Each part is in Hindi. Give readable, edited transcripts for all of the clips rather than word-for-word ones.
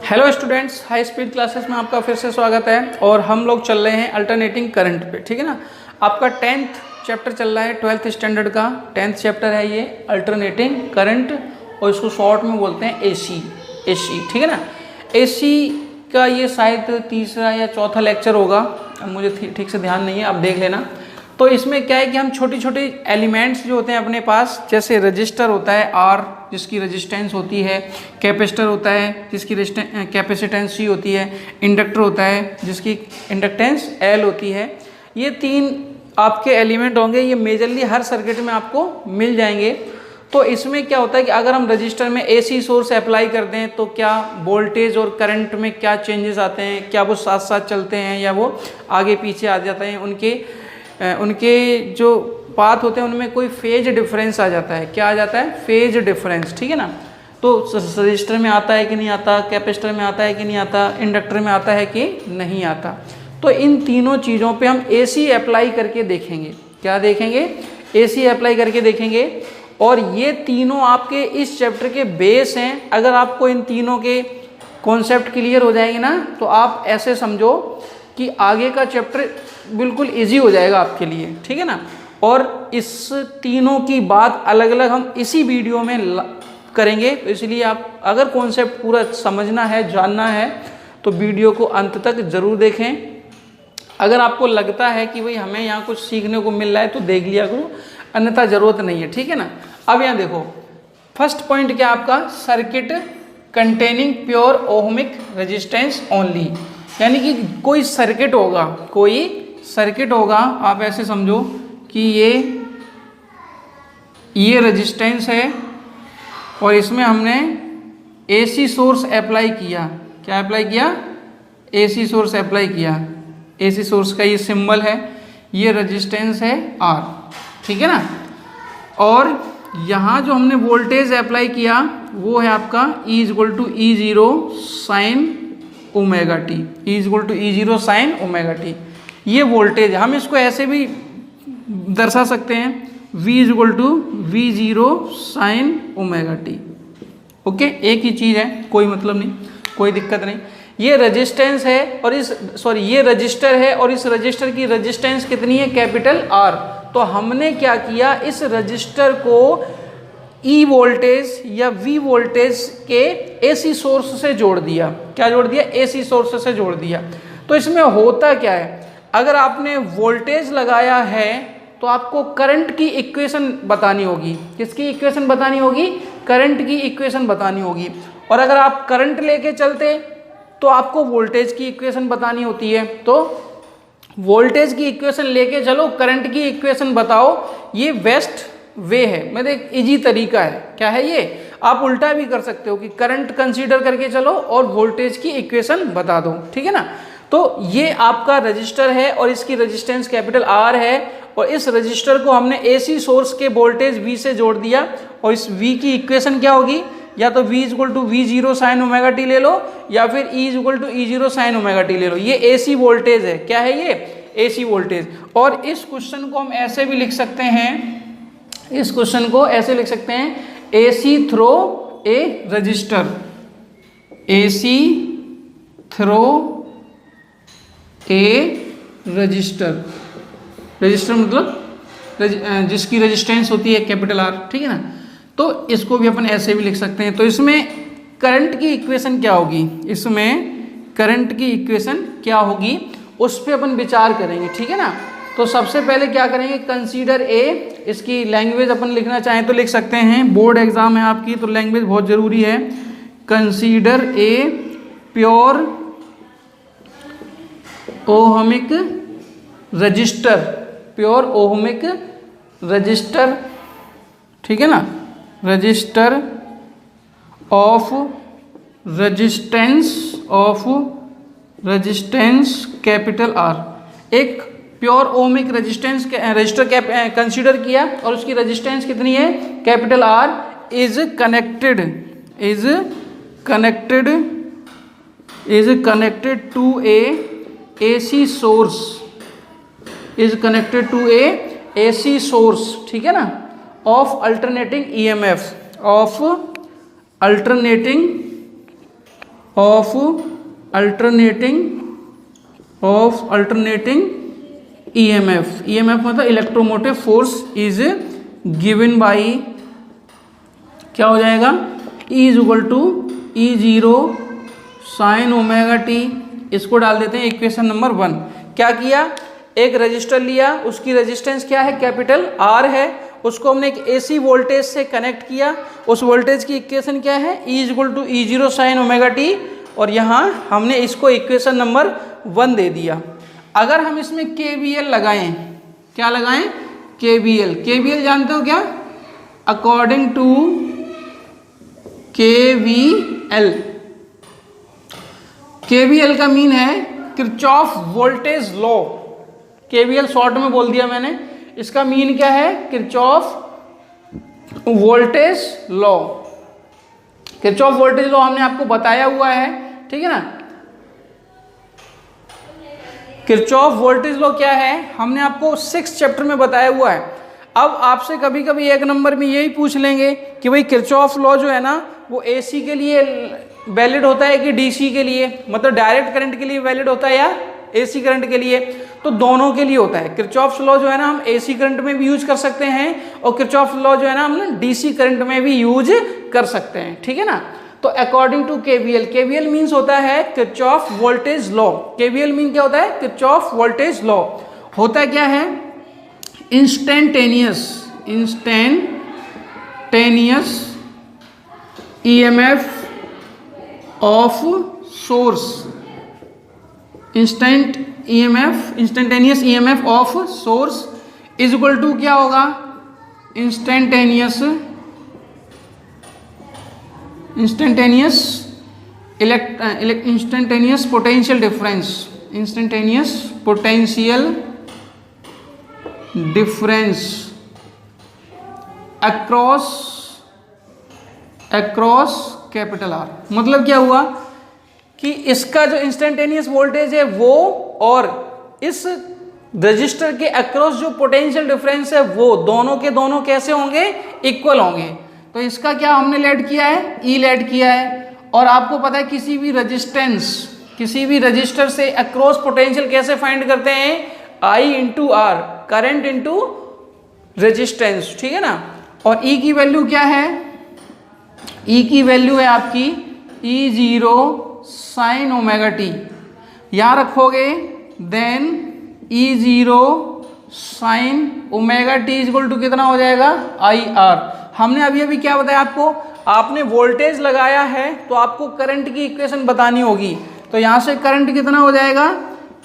Hello students, high speed classes में आपका फिर से स्वागत है। और हम लोग चल रहे हैं अल्टरनेटिंग करंट पे, ठीक है ना। आपका 10th चैप्टर चल रहा है, 12th स्टैंडर्ड का 10th चैप्टर है ये अल्टरनेटिंग करंट, और इसको शॉर्ट में बोलते हैं एसी, ठीक है ना। एसी का ये शायद तीसरा या चौथा लेक्चर होगा, अब मुझे ठीक से ध्यान नहीं है, आप देख लेना। तो इसमें क्या है कि हम छोटी छोटी एलिमेंट्स जो होते हैं अपने पास, जैसे रजिस्टर होता है आर जिसकी रेजिस्टेंस होती है, कैपेसिटर होता है जिसकी कैपेसिटेंस सी होती है, इंडक्टर होता है जिसकी इंडक्टेंस एल होती है। ये तीन आपके एलिमेंट होंगे, ये मेजरली हर सर्किट में आपको मिल जाएंगे। तो इसमें क्या होता है कि अगर हम रजिस्टर में एसी सोर्स अप्लाई करते हैं तो क्या वोल्टेज और करंट में क्या चेंजेस आते हैं, क्या वो साथ साथ चलते हैं या वो आगे पीछे आ जाते हैं, उनके जो पाथ होते हैं उनमें कोई फेज डिफरेंस आ जाता है। क्या आ जाता है? फेज डिफरेंस, ठीक है ना। तो रजिस्टर में आता है कि नहीं आता, कैपेसिटर में आता है कि नहीं आता, इंडक्टर में आता है कि नहीं आता। तो इन तीनों चीज़ों पे हम एसी अप्लाई करके देखेंगे। क्या देखेंगे? एसी अप्लाई करके देखेंगे। और ये तीनों आपके इस चैप्टर के बेस हैं। अगर आपको इन तीनों के कॉन्सेप्ट क्लियर हो जाएंगे ना, तो आप ऐसे समझो कि आगे का चैप्टर बिल्कुल इजी हो जाएगा आपके लिए, ठीक है ना। और इस तीनों की बात अलग अलग हम इसी वीडियो में करेंगे, तो इसलिए आप अगर कॉन्सेप्ट पूरा समझना है, जानना है, तो वीडियो को अंत तक ज़रूर देखें। अगर आपको लगता है कि भाई हमें यहाँ कुछ सीखने को मिल रहा है तो देख लिया करो, अन्यथा ज़रूरत नहीं है, ठीक है ना। अब यहाँ देखो, फर्स्ट पॉइंट क्या आपका, circuit containing pure ohmic resistance only. यानी कि कोई सर्किट होगा, आप ऐसे समझो कि ये रेजिस्टेंस है और इसमें हमने एसी सोर्स अप्लाई किया। क्या अप्लाई किया? एसी सोर्स अप्लाई किया। एसी सोर्स का ये सिंबल है, ये रेजिस्टेंस है आर, ठीक है ना। और यहाँ जो हमने वोल्टेज अप्लाई किया वो है आपका E = E0 sin omega t, E = E0 sin omega t. ये वोल्टेज, हम इसको ऐसे भी दर्शा सकते हैं, V = V0 sin omega t. Okay, एक ही चीज़ है, कोई मतलब नहीं, कोई दिक्कत नहीं। ये रेजिस्टेंस है और ये रजिस्टर है और इस रजिस्टर की रेजिस्टेंस कितनी है? Capital are. तो हमने क्या किया, इस रजिस्टर को ई वोल्टेज या वी वोल्टेज के एसी सोर्स से जोड़ दिया। क्या जोड़ दिया? एसी सोर्स से जोड़ दिया। तो इसमें होता क्या है, अगर आपने वोल्टेज लगाया है तो आपको करंट की इक्वेशन बतानी होगी। किसकी इक्वेशन बतानी होगी? करंट की इक्वेशन बतानी होगी। और अगर आप करंट लेके चलते तो आपको वोल्टेज की इक्वेशन बतानी होती है। तो वोल्टेज की इक्वेशन लेके चलो, करंट की इक्वेशन बताओ, ये बेस्ट वे है, मतलब एक इजी तरीका है। क्या है ये? आप उल्टा भी कर सकते हो कि करंट कंसीडर करके चलो और वोल्टेज की इक्वेशन बता दो, ठीक है ना। तो ये आपका रजिस्टर है और इसकी रेजिस्टेंस कैपिटल आर है, और इस रजिस्टर को हमने एसी सोर्स के वोल्टेज V से जोड़ दिया। और इस V की इक्वेशन क्या होगी? या तो V = V0 sin omega T ले लो, या फिर E = E0 sin omega T ले लो। ये एसी वोल्टेज है। क्या है ये? AC voltage. और इस क्वेश्चन को हम ऐसे भी लिख सकते हैं, इस क्वेश्चन को ऐसे लिख सकते हैं, एसी थ्रो ए रजिस्टर। एसी थ्रो ए रजिस्टर। रजिस्टर मतलब जिसकी रेजिस्टेंस होती है कैपिटल आर, ठीक है ना। तो इसको भी अपन ऐसे भी लिख सकते हैं। तो इसमें करंट की इक्वेशन क्या होगी? इसमें करंट की इक्वेशन क्या होगी उस पर अपन विचार करेंगे, ठीक है ना। तो सबसे पहले क्या करेंगे, कंसीडर ए, इसकी लैंग्वेज अपन लिखना चाहें तो लिख सकते हैं, बोर्ड एग्जाम है आपकी तो लैंग्वेज बहुत ज़रूरी है। Consider a pure ohmic resistor, pure ohmic resistor, ठीक है ना। Resistor of resistance capital R. एक प्योर ओमिक रजिस्टर कंसीडर किया और उसकी रेजिस्टेंस कितनी है? Capital R. Is connected to a AC source, is connected to a AC source, ठीक है ना, of alternating EMF, of alternating of alternating EMF. EMF मतलब electromotive force is given by, क्या हो जाएगा, E is equal to E0 sine omega T. इसको डाल देते हैं इक्वेशन नंबर 1। क्या किया, एक रजिस्टर लिया, उसकी रेजिस्टेंस क्या है, कैपिटल R है, उसको हमने एक AC वोल्टेज से कनेक्ट किया, उस वोल्टेज की इक्वेशन क्या है, E is equal to E0 sine omega t, और यहाँ हमने इसको इक्वेशन नंबर 1 दे दिया। अगर हम इसमें KVL लगाएं, क्या लगाएं, KVL जानते हो क्या, अकॉर्डिंग टू KVL का मीन है Kirchhoff voltage law. KVL short में बोल दिया मैंने, इसका मीन क्या है, Kirchhoff voltage law. Kirchhoff voltage law हमने आपको बताया हुआ है, ठीक है ना। किरचॉफ वोल्टेज लॉ क्या है, हमने आपको 6th चैप्टर में बताया हुआ है। अब आपसे कभी कभी 1 नंबर में यही पूछ लेंगे कि भाई किरचॉफ लॉ जो है ना वो AC के लिए वैलिड होता है कि DC के लिए, मतलब डायरेक्ट करंट के लिए वैलिड होता है या AC करंट के लिए, तो दोनों के लिए होता है। किरचॉफ लॉ जो है ना हम AC करंट में भी यूज कर सकते हैं, और किरचॉफ लॉ जो है ना हम DC करंट में भी यूज कर सकते हैं, ठीक है ना। तो अकॉर्डिंग टू KVL मीन्स होता है Kirchhoff voltage law. KVL mean क्या होता है, किरचॉफ वोल्टेज लॉ। होता क्या है, instantaneous EMF of source, instantaneous EMF of source is equal to क्या होगा, instantaneous potential difference across capital R। मतलब क्या हुआ कि इसका जो इंस्टेंटेनियस वोल्टेज है वो, और इस रजिस्टर के अक्रॉस जो पोटेंशियल डिफरेंस है वो दोनों के दोनों कैसे होंगे, इक्वल होंगे। तो इसका क्या हमने लेड किया है, E लेड किया है। और आपको पता है किसी भी रजिस्टर से अक्रॉस पोटेंशियल कैसे फाइंड करते हैं, I into R, current into resistance, ठीक है ना। और E की वैल्यू क्या है, E की वैल्यू है आपकी E0 साइन ओमेगा टी। यहाँ रखोगे then E0 sine omega T is equal to कितना हो जाएगा, IR। हमने अभी क्या बताया आपको, आपने वोल्टेज लगाया है तो आपको करंट की इक्वेशन बतानी होगी। तो यहाँ से करंट कितना हो जाएगा,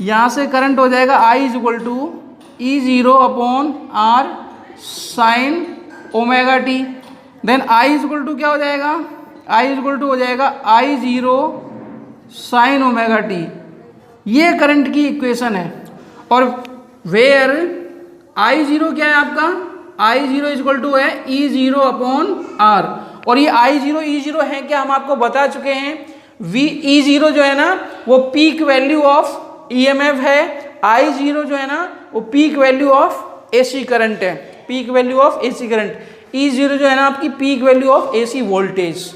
यहाँ से करंट हो जाएगा I is equal to E0 upon R sine omega t. Then I is equal to क्या हो जाएगा, I इज इक्वल टू हो जाएगा I0 साइन ओमेगा टी। ये करंट की इक्वेशन है। और वेयर I0 क्या है आपका, I0 इज इक्वल टू है E0 अपॉन R। और ये I0 E0 है क्या, हम आपको बता चुके हैं। E0 जो है ना वो पीक वैल्यू ऑफ EMF है, I0 जो है ना वो peak value of AC current है, peak value of AC current. E0 जो है ना आपकी peak value of AC voltage.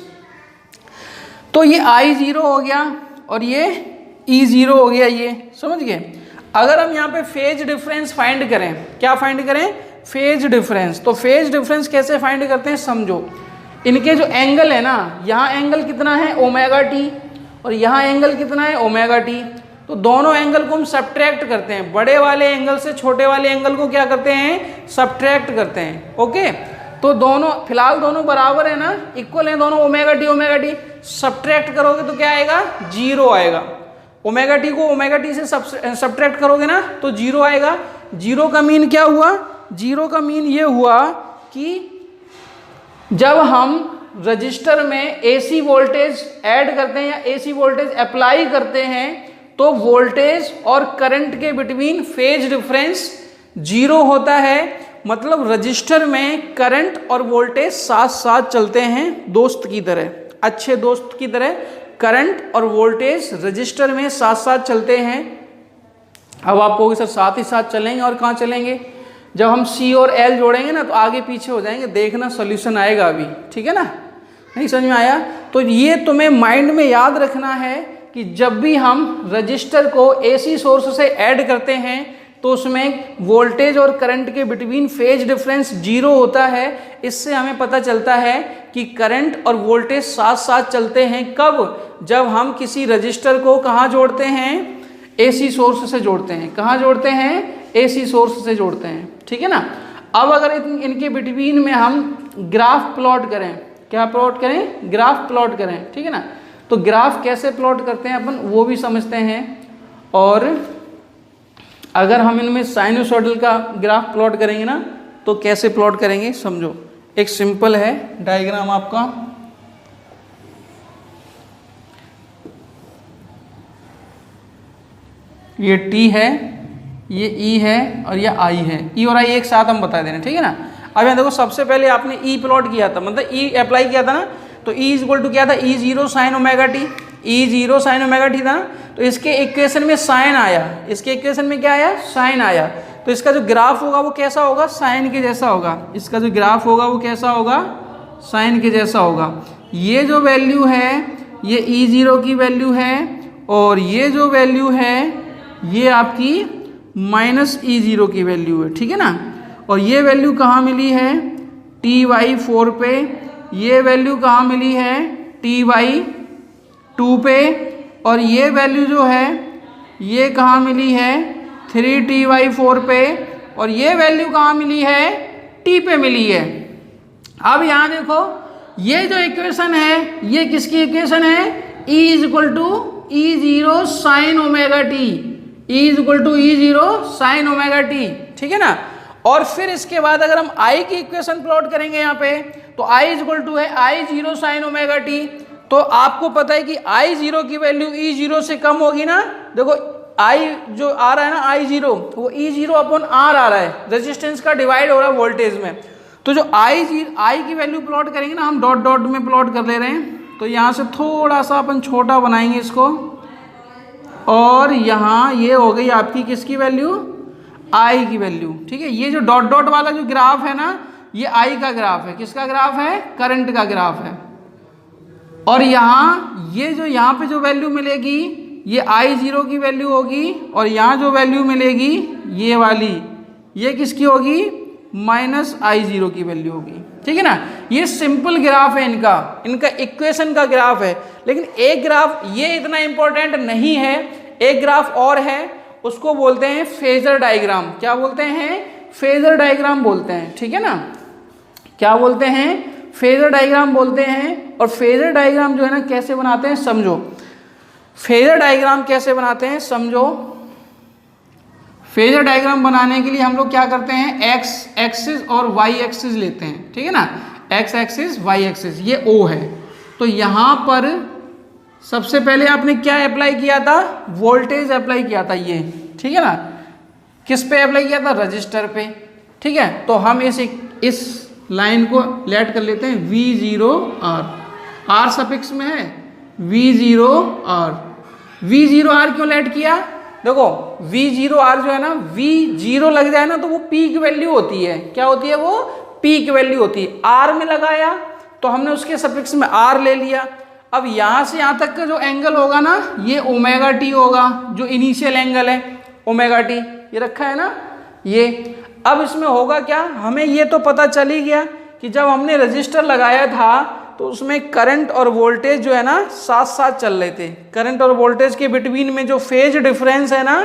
तो ये I0 हो गया और ये E0 हो गया, ये समझ गए। अगर हम यहाँ पे फेज डिफरेंस फाइंड करें, क्या फाइंड करें, फेज डिफरेंस। तो फेज डिफरेंस कैसे फाइंड करते हैं समझो। इनके जो एंगल है ना, यहाँ एंगल कितना है ओमेगा टी, और यहाँ एंगल कितना है ओमेगा टी। तो दोनों एंगल को हम सब्ट्रैक्ट करते हैं, बड़े वाले एंगल से छोटे वाले एंगल को क्या करते हैं, सब्ट्रैक्ट करते हैं। ओके, तो दोनों फिलहाल दोनों बराबर है ना, इक्वल है दोनों, ओमेगा टी। सब्ट्रैक्ट करोगे तो क्या आएगा, 0 आएगा। ओमेगा टी को ओमेगा टी से सब्ट्रैक्ट करोगे ना तो 0 आएगा। 0 का मीन क्या हुआ, 0 का मीन ये हुआ कि जब हम रजिस्टर में AC वोल्टेज ऐड करते हैं या AC वोल्टेज अप्लाई करते हैं तो वोल्टेज और करंट के बिटवीन फेज डिफरेंस 0 होता है। मतलब रजिस्टर में करंट और वोल्टेज साथ साथ चलते हैं, दोस्त की तरह, अच्छे दोस्त की तरह करंट और वोल्टेज रजिस्टर में साथ साथ चलते हैं। अब आप कहोगे सर साथ ही साथ चलेंगे, और कहाँ चलेंगे, जब हम C और L जोड़ेंगे ना तो आगे पीछे हो जाएंगे, देखना सॉल्यूशन आएगा अभी, ठीक है ना। नहीं समझ में आया, तो ये तुम्हें माइंड में याद रखना है कि जब भी हम रजिस्टर को एसी सोर्स से ऐड करते हैं तो उसमें वोल्टेज और करंट के बिटवीन फेज डिफरेंस 0 होता है। इससे हमें पता चलता है कि करंट और वोल्टेज साथ साथ चलते हैं। कब? जब हम किसी रजिस्टर को कहाँ जोड़ते हैं? एसी सोर्स से जोड़ते हैं। कहाँ जोड़ते हैं? एसी सोर्स से जोड़ते हैं। ठीक है ना। अब अगर इनके बिटवीन में हम ग्राफ प्लॉट करें, क्या प्लॉट करें? ग्राफ प्लॉट करें। ठीक है ना। तो ग्राफ कैसे प्लॉट करते हैं अपन वो भी समझते हैं, और अगर हम इनमें साइनोसॉइडल का ग्राफ प्लॉट करेंगे ना तो कैसे प्लॉट करेंगे समझो। एक सिंपल है डायग्राम आपका, ये T है, ये E है और ये I है। E और I एक साथ हम बता दे रहे हैं। ठीक है ना। अब यहाँ देखो, सबसे पहले आपने E प्लॉट किया था, मतलब E अप्लाई किया था ना, तो E इक्वल टू क्या था? E0 sine omega T. E0 sine omega T था ना, तो इसके इक्वेशन में साइन आया। इसके इक्वेशन में क्या आया? साइन आया। तो इसका जो ग्राफ होगा वो कैसा होगा? साइन के जैसा होगा। इसका जो ग्राफ होगा वो कैसा होगा? साइन के जैसा होगा। ये जो वैल्यू है ये E0 की वैल्यू है, और ये जो वैल्यू है ये आपकी माइनस E0 की वैल्यू है। ठीक है ना। और ये वैल्यू कहाँ मिली है? Ty4 पे। ये वैल्यू कहाँ मिली है? Ty2 पे। और ये वैल्यू जो है ये कहाँ मिली है? 3Ty4 पे। और ये वैल्यू कहाँ मिली है? T पे मिली है। अब यहाँ देखो, ये जो इक्वेशन है ये किसकी इक्वेशन है? E equal to E0 sine omega t. E equal to E0 sine omega t. ठीक है ना। और फिर इसके बाद अगर हम I की इक्वेशन प्लॉट करेंगे यहाँ पे, तो I इक्वल टू है I0 साइन ओमेगा टी। तो आपको पता है कि I0 की वैल्यू E0 से कम होगी ना। देखो I जो आ रहा है ना I0, वो E0 अपॉन R आ रहा है, रेजिस्टेंस का डिवाइड हो रहा है वोल्टेज में। तो जो I की वैल्यू प्लॉट करेंगे ना, हम डॉट डॉट में प्लॉट कर ले रहे हैं, तो यहाँ से थोड़ा सा अपन छोटा बनाएंगे इसको, और यहाँ ये हो गई आपकी किसकी वैल्यू? I की वैल्यू। ठीक है। ये जो डॉट डॉट वाला जो ग्राफ है ना, ये I का ग्राफ है। किसका ग्राफ है? करंट का ग्राफ है। और यहाँ ये जो यहाँ पे जो वैल्यू मिलेगी ये I0 की वैल्यू होगी, और यहाँ जो वैल्यू मिलेगी ये वाली, ये किसकी होगी? माइनस I0 की वैल्यू होगी। ठीक है ना। ये सिंपल ग्राफ है, इनका इक्वेशन का ग्राफ है। लेकिन एक ग्राफ ये इतना इंपॉर्टेंट नहीं है, एक ग्राफ और है, उसको बोलते हैं फेजर डायग्राम। क्या बोलते हैं? फेजर डायग्राम बोलते हैं। ठीक है ना। क्या बोलते हैं? फेजर डायग्राम बोलते हैं। और फेजर डायग्राम जो है ना कैसे बनाते हैं समझो। फेजर डायग्राम कैसे बनाते हैं समझो। फेजर डायग्राम बनाने के लिए हम लोग क्या करते हैं? एक्स एक्सिस और वाई एक्सिस लेते हैं। ठीक है ना। एक्स एक्सिस वाई एक्सिस, ये O है। तो यहाँ पर सबसे पहले आपने क्या अप्लाई किया था? वोल्टेज अप्लाई किया था ये। ठीक है ना। किस पे अप्लाई किया था? रजिस्टर पे। ठीक है। तो हम इस लाइन को लेट कर लेते हैं V0R। R सफिक्स में है V0R। V0R क्यों लेट किया? देखो V0R जो है ना, V0 लग जाए ना तो वो पीक वैल्यू होती है। क्या होती है? वो पीक वैल्यू होती है। R में लगाया तो हमने उसके सफिक्स में R ले लिया। अब यहाँ से यहाँ तक का जो एंगल होगा ना, ये ओमेगा टी होगा, जो इनिशियल एंगल है ओमेगा टी, ये रखा है ना ये। अब इसमें होगा क्या? हमें ये तो पता चल ही गया कि जब हमने रजिस्टर लगाया था तो उसमें करंट और वोल्टेज जो है ना साथ साथ चल रहे थे। करंट और वोल्टेज के बिटवीन में जो फेज डिफरेंस है ना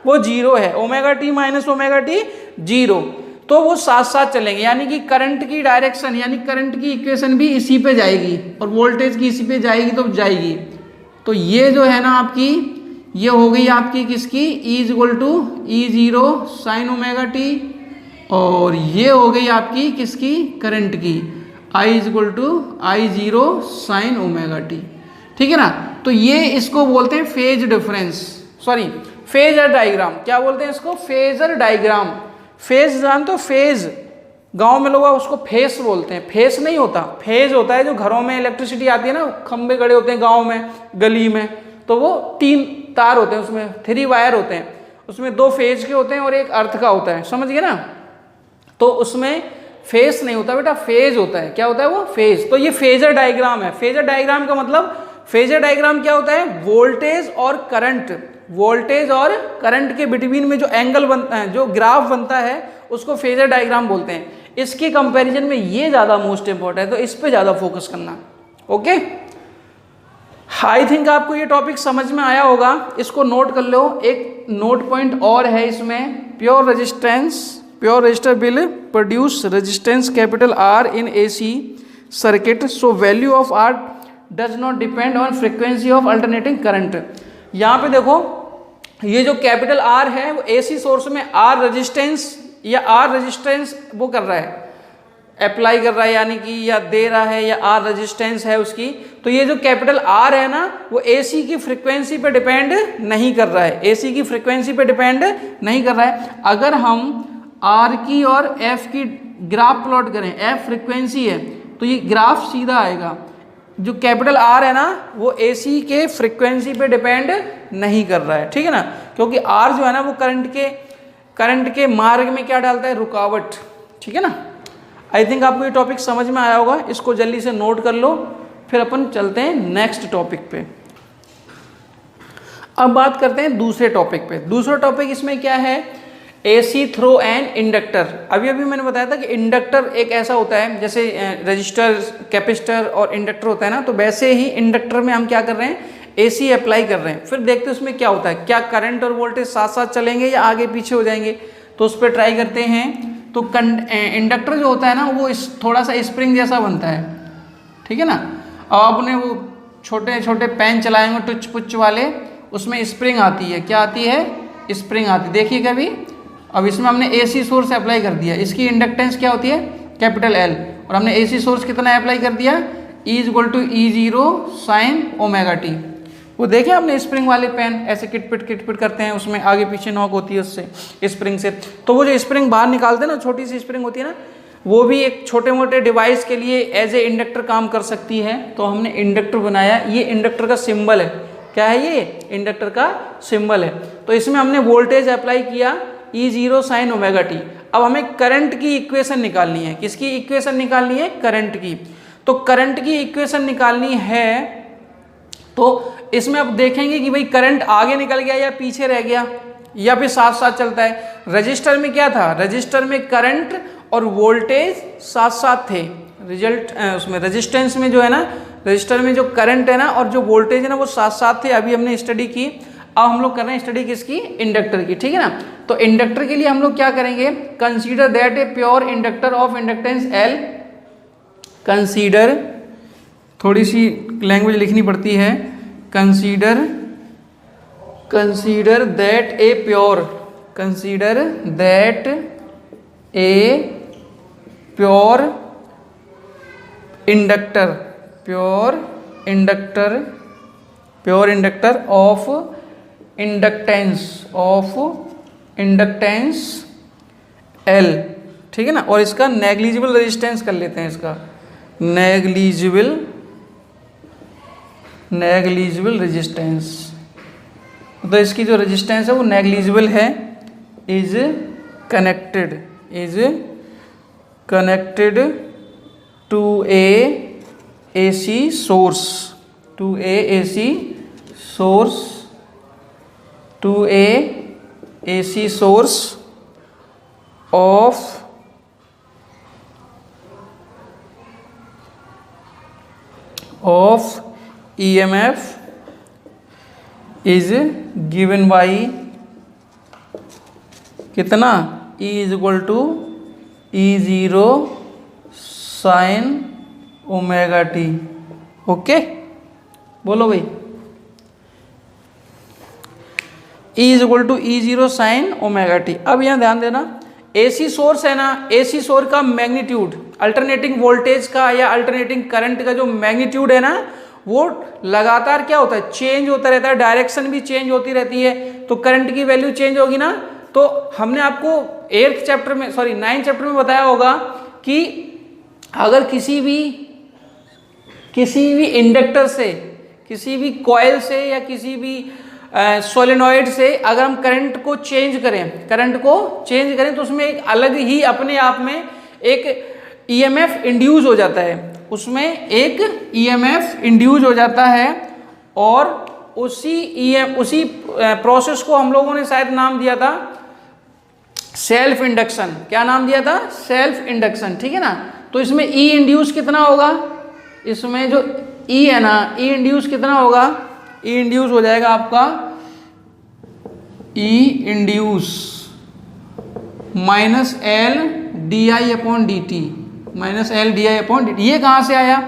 वो 0 है, omega T minus omega T 0। तो वो साथ साथ चलेंगे, यानी कि करंट की डायरेक्शन यानी करंट की इक्वेशन भी इसी पे जाएगी और वोल्टेज की इसी पे जाएगी तो जाएगी। तो ये जो है ना आपकी, ये हो गई आपकी किसकी? E equal to E0 sine omega t, और ये हो गई आपकी किसकी? करंट की I equal to I0 sine omega t. ठीक है ना। तो ये इसको बोलते हैं phase difference, sorry phasor diagram. क्या बोलते हैं इसको? Phasor diagram. फेज जान तो फेज, गांव में लोग उसको फेस बोलते हैं। फेस नहीं होता, फेज होता है जो घरों में इलेक्ट्रिसिटी आती है ना, खंबे खड़े होते हैं गांव में गली में, तो वो 3 तार होते हैं, उसमें 3 वायर होते हैं, उसमें 2 फेज के होते हैं और एक अर्थ का होता है। समझ गए ना। तो उसमें फेस नहीं होता बेटा, फेज होता है। क्या होता है वो? फेज। तो ये फेजर डायग्राम है। फेजर डायग्राम का मतलब, फेजर डायग्राम क्या होता है? वोल्टेज और करंट, वोल्टेज और करंट के बिटवीन में जो एंगल बनता है, जो ग्राफ बनता है, उसको फेजर डायग्राम बोलते हैं। इसके कंपैरिजन में ये ज़्यादा मोस्ट इंपॉर्टेंट है, तो इस पे ज़्यादा फोकस करना। ओके, आई थिंक आपको ये टॉपिक समझ में आया होगा, इसको नोट कर लो। एक नोट पॉइंट और है इसमें, pure resistance, pure resistor will produce resistance capital R in AC circuit, so value of R does not depend on frequency of alternating current. यहाँ पे देखो, ये जो कैपिटल आर है वो एसी सोर्स में आर रेजिस्टेंस या आर रेजिस्टेंस वो कर रहा है, अप्लाई कर रहा है, यानी कि या दे रहा है, या आर रेजिस्टेंस है उसकी। तो ये जो कैपिटल आर है ना, वो एसी की फ्रीक्वेंसी पे डिपेंड नहीं कर रहा है, एसी की फ्रीक्वेंसी पे डिपेंड नहीं कर रहा है। अगर हम आर की और एफ की ग्राफ प्लॉट करें, एफ फ्रीक्वेंसी है, तो ये ग्राफ सीधा आएगा। जो कैपिटल आर है ना, वो एसी के फ्रीक्वेंसी पे डिपेंड नहीं कर रहा है, ठीक है ना, क्योंकि आर जो है ना, वो करंट के मार्ग में क्या डालता है? रुकावट, ठीक है ना। आई थिंक आपको ये टॉपिक समझ में आया होगा, इसको जल्दी से नोट कर लो, फिर अपन चलते हैं नेक्स्ट टॉपिक पे। अब बात करते हैं दूसरे टॉपिक पे। दूसरा टॉपिक इसमें क्या है? AC through and inductor. अभी मैंने बताया था कि इंडक्टर एक ऐसा होता है, जैसे रजिस्टर, कैपेसिटर और इंडक्टर होता है ना, तो वैसे ही इंडक्टर में हम क्या कर रहे हैं? एसी अप्लाई कर रहे हैं। फिर देखते हैं उसमें क्या होता है, क्या करंट और वोल्टेज साथ साथ चलेंगे या आगे पीछे हो जाएंगे, तो उस पर ट्राई करते हैं। तो इंडक्टर जो होता है ना, वो थोड़ा सा स्प्रिंग जैसा बनता है, ठीक है ना। अब आपने वो छोटे छोटे पेन चलाए होंगे टुच पुच वाले, उसमें स्प्रिंग आती है। क्या आती है? स्प्रिंग आती है, देखिए कभी। अब इसमें हमने एसी सोर्स अप्लाई कर दिया, इसकी इंडक्टेंस क्या होती है? Capital L. और हमने एसी सोर्स कितना अप्लाई कर दिया? E = E0 sin omega T. वो देखे आपने स्प्रिंग वाले पेन ऐसे किटपिट करते हैं, उसमें आगे पीछे नॉक होती है उससे, स्प्रिंग से। तो वो जो स्प्रिंग बाहर निकालते हैं ना, छोटी सी स्प्रिंग होती है ना, वो भी एक छोटे मोटे डिवाइस के लिए एज ए इंडक्टर काम कर सकती है। तो हमने इंडक्टर बनाया, ये इंडक्टर का सिंबल है। क्या है ये? इंडक्टर का सिंबल है। तो इसमें हमने वोल्टेज अप्लाई किया E0 sin ओमेगा टी। अब हमें करंट की इक्वेशन निकालनी है। किसकी इक्वेशन निकालनी है? करंट की। तो करंट की इक्वेशन निकालनी है, तो इसमें अब देखेंगे कि भाई करंट आगे निकल गया या पीछे रह गया, या फिर साथ साथ चलता है। रजिस्टर में क्या था? रजिस्टर में करंट और वोल्टेज साथ साथ थे। उसमें रेजिस्टेंस में जो है ना, रजिस्टर में जो करंट है ना और जो वोल्टेज है ना, वो साथ साथ थे। अभी हमने स्टडी की। अब हम लोग कर रहे हैं स्टडी किसकी? इंडक्टर की, ठीक है ना। तो इंडक्टर के लिए हम लोग क्या करेंगे? Consider that a pure inductor of inductance L. Consider, थोड़ी सी लैंग्वेज लिखनी पड़ती है। Consider that a pure, consider that a pure inductor, pure inductor of inductance L, ठीक है ना। और इसका नेग्लिजिबल रेजिस्टेंस कर लेते हैं, इसका नेग्लिजिबल रेजिस्टेंस। तो इसकी जो रेजिस्टेंस है वो नेग्लिजिबल है। Is connected to a AC source, to a AC source of EMF is given by कितना? E = E0 sin omega t. Okay, बोलो भाई। E = E0 sin omega t. अब यहाँ ध्यान देना, एसी सोर्स है ना, एसी सोर्स का मैग्नीट्यूड, अल्टरनेटिंग वोल्टेज का या अल्टरनेटिंग करंट का जो मैग्नीट्यूड है ना, वो लगातार क्या होता है? चेंज होता रहता है, डायरेक्शन भी चेंज होती रहती है। तो करंट की वैल्यू चेंज होगी ना। तो हमने आपको 9th चैप्टर में बताया होगा कि अगर किसी भी इंडक्टर से, किसी भी कॉइल से या किसी भी सोलेनॉइड से अगर हम करंट को चेंज करें तो उसमें एक अलग ही अपने आप में एक ईएमएफ इंड्यूस हो जाता है, उसमें एक ईएमएफ इंड्यूस हो जाता है और उसी प्रोसेस को हम लोगों ने शायद नाम दिया था सेल्फ इंडक्शन। क्या नाम दिया था? सेल्फ इंडक्शन, ठीक है ना। तो इसमें ई इंड्यूस कितना होगा? इसमें जो ई है ना, ई इंड्यूस कितना होगा? ई इंड्यूस हो जाएगा आपका E induce minus L D I upon D T, minus L D I upon D T. ये कहाँ से आया?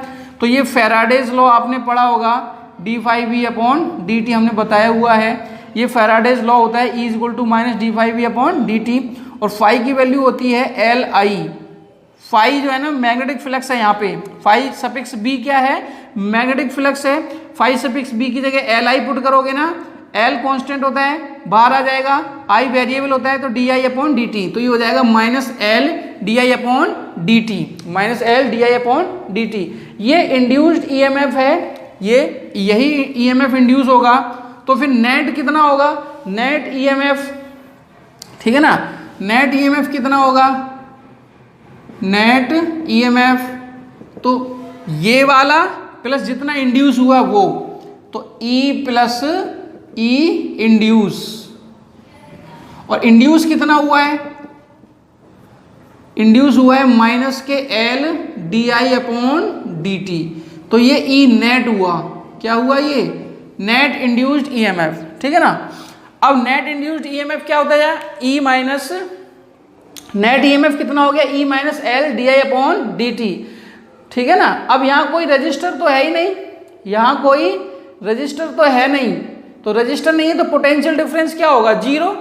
तो ये फेराडेज लॉ आपने पढ़ा होगा, d five v upon D T हमने बताया हुआ है। ये फेराडेज लॉ होता है, E is equal to minus d five v upon D t, और फाई की वैल्यू होती है एल आई। फाई जो है ना मैग्नेटिक फ्लक्स है, यहाँ पे फाई सफिक्स बी क्या है? मैग्नेटिक फ्लक्स है। फाई सफिक्स बी की जगह एल आई पुट करोगे ना, एल कांस्टेंट होता है, बाहर आ जाएगा, आई वेरिएबल होता है, तो D I upon D T, तो ये हो जाएगा minus L D I upon D T, minus L D I upon D T. ये इंड्यूस्ड ईएमएफ है, ये यही ईएमएफ इंड्यूस होगा। तो फिर नेट कितना होगा? नेट ईएमएफ, ठीक है ना, नेट ईएमएफ कितना होगा? नेट ईएमएफ तो ये वाला प्लस जितना इंड्यूस हुआ वो, तो ई प्लस ई इंड्यूस, और इंड्यूस कितना हुआ है? इंड्यूस हुआ है माइनस के L D I upon D T, तो ये ई नेट हुआ। क्या हुआ? ये नेट इंड्यूस्ड ईएमएफ, ठीक है ना। अब नेट इंड्यूस्ड ईएमएफ क्या होता है? ई माइनस नेट ईएमएफ कितना हो गया? E minus L D I upon D T, ठीक है ना। अब यहाँ कोई रजिस्टर तो है ही नहीं, यहाँ कोई रजिस्टर तो है नहीं, तो रजिस्टर नहीं है तो पोटेंशियल डिफरेंस क्या होगा? जीरो।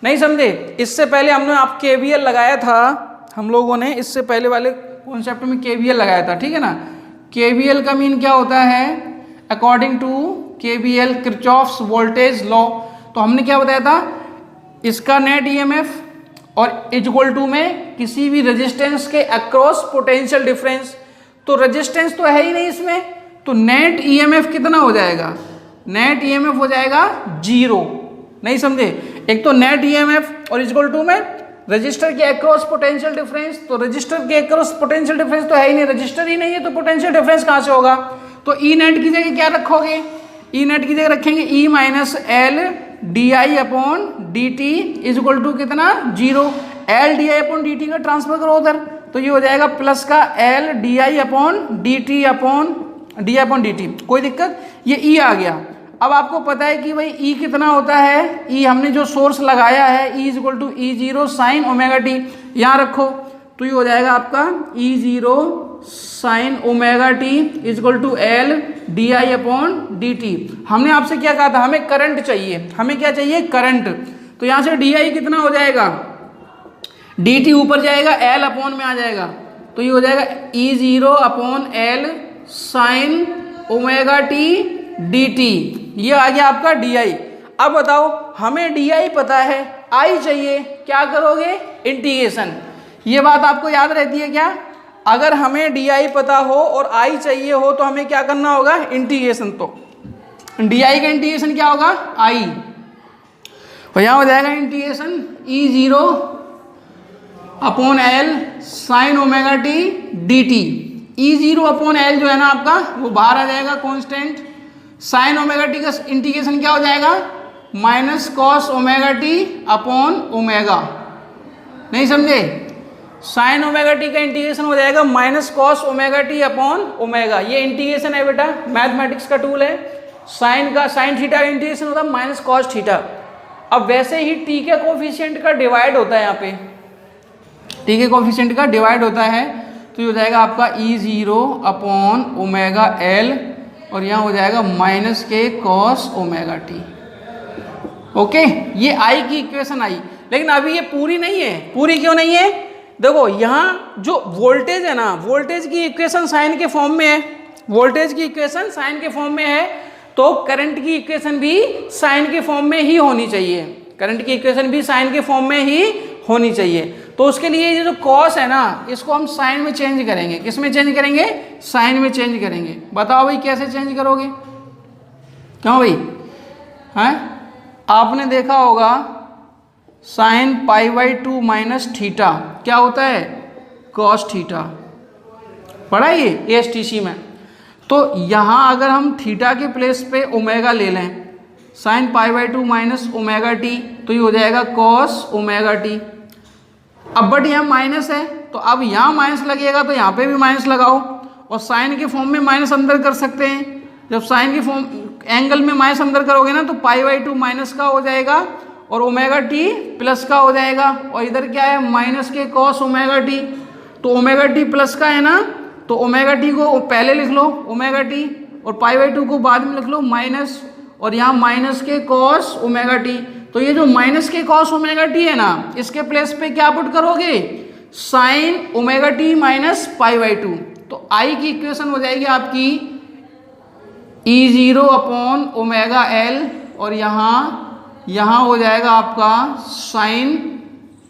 नहीं समझे? इससे पहले हमने आप केवीएल लगाया था, हम लोगों ने इससे पहले वाले कॉन्सेप्ट में केवीएल लगाया था, ठीक है ना। केवीएल का मीन क्या होता है? According to KVL Kirchhoff's voltage law, तो हमने क्या बताया था? इसका नेट ईएमएफ और इक्वल टू में किसी भी रेजिस्टेंस के अक्रॉस पोटेंशियल डिफरेंस, तो रेजिस्टेंस तो है ही नहीं इसमें, तो नेट ईएमएफ कितना हो जाएगा? नेट ईएमएफ हो जाएगा जीरो। नहीं समझे? एक तो नेट ईएमएफ और इक्वल टू में रजिस्टर के अक्रॉस पोटेंशियल डिफरेंस, तो रजिस्टर के अक्रॉस पोटेंशियल डिफरेंस तो है ही नहीं, रजिस्टर ही नहीं है तो पोटेंशियल डिफरेंस कहाँ से होगा? तो ई नेट की जगह क्या रखोगे? ई नेट की जगह रखेंगे E minus L D I upon D T is equal to कितना? Zero. L D I upon D T का ट्रांसफर करो उधर, तो ये हो जाएगा प्लस का L D I upon D T upon D I upon D T. कोई दिक्कत? ये ई आ गया। अब आपको पता है कि भाई ई कितना होता है? ई हमने जो सोर्स लगाया है E is equal to E zero sine omega T, यहाँ रखो, तो ये हो जाएगा आपका E zero sine omega T is equal to L D I upon D T. हमने आपसे क्या कहा था? हमें करंट चाहिए। हमें क्या चाहिए? करंट। तो यहाँ से डी आई कितना हो जाएगा? डी टी ऊपर जाएगा, एल अपॉन में आ जाएगा, तो ये हो जाएगा E zero upon L sine omega T D T. ये आ गया आपका डी आई। अब बताओ, हमें डी आई पता है, आई चाहिए, क्या करोगे? इंटीग्रेशन। ये बात आपको याद रहती है क्या? अगर हमें डी आई पता हो और आई चाहिए हो तो हमें क्या करना होगा? इंटीग्रेशन। तो डी आई का इंटीग्रेशन क्या होगा? आई, और यहाँ हो जाएगा integration E zero upon L sine omega T D T. E zero upon L जो है ना आपका, वो बाहर आ जाएगा कांस्टेंट। साइन ओमेगा टी का इंटीग्रेशन क्या हो जाएगा? Minus cos omega T upon omega. नहीं समझे? साइन ओमेगा टी का इंटीग्रेशन हो जाएगा minus cos omega T upon omega. ये इंटीग्रेशन है बेटा, मैथमेटिक्स का टूल है। साइन थीटा का इंटीग्रेशन होता है माइनस कॉस थीटा। अब वैसे ही टी के कोफिशिएंट का डिवाइड होता है, यहाँ पे टी के कोफिशिएंट का डिवाइड होता है, तो ये हो जाएगा आपका E zero upon omega L, और यहाँ हो जाएगा माइनस के कॉस ओमेगा टी। ओके, ये आई की इक्वेशन आई। लेकिन अभी ये पूरी नहीं है। पूरी क्यों नहीं है? देखो, यहाँ जो वोल्टेज है ना, वोल्टेज की इक्वेशन साइन के फॉर्म में है, वोल्टेज की इक्वेशन साइन के फॉर्म में है, तो करंट की इक्वेशन भी साइन के फॉर्म में ही होनी चाहिए। करंट की इक्वेशन भी साइन के फॉर्म में ही होनी चाहिए। तो उसके लिए ये जो कॉस है ना, इसको हम साइन में चेंज करेंगे। किस में चेंज करेंगे? साइन में चेंज करेंगे। बताओ भाई कैसे चेंज करोगे? क्यों भाई? हैं? आपने देखा होगा sine pi by two minus theta क्या होता है? कॉस थीटा, पढ़ा ये एएसटीसी में। तो यहाँ अगर हम थीटा के प्लेस पे ओमेगा ले लें, साइन π/2 माइनस ओमेगा टी, तो ये हो जाएगा कॉस ओमेगा टी। अब बट यहाँ माइनस है, तो अब यहाँ माइनस लगेगा तो यहाँ पे भी माइनस लगाओ, और साइन के फॉर्म में माइनस अंदर कर सकते हैं। जब साइन के फॉर्म एंगल में माइनस अंदर करोगे ना तो π/2 माइनस का हो जाएगा और ओमेगा टी प्लस का हो जाएगा, और इधर क्या है माइनस के कॉस ओमेगा टी, तो ओमेगा टी प्लस का है ना, तो ओमेगा टी को पहले लिख लो ओमेगा टी, और π/2 को बाद में लिख लो माइनस, और यहाँ माइनस के कॉस ओमेगा टी। तो ये जो माइनस के कॉस ओमेगा टी है ना, इसके प्लेस पे क्या पुट करोगे, साइन ओमेगा टी माइनस π/2। तो आई की इक्वेशन हो जाएगी आपकी E0 अपॉन ओमेगा एल, और यहाँ हो जाएगा आपका साइन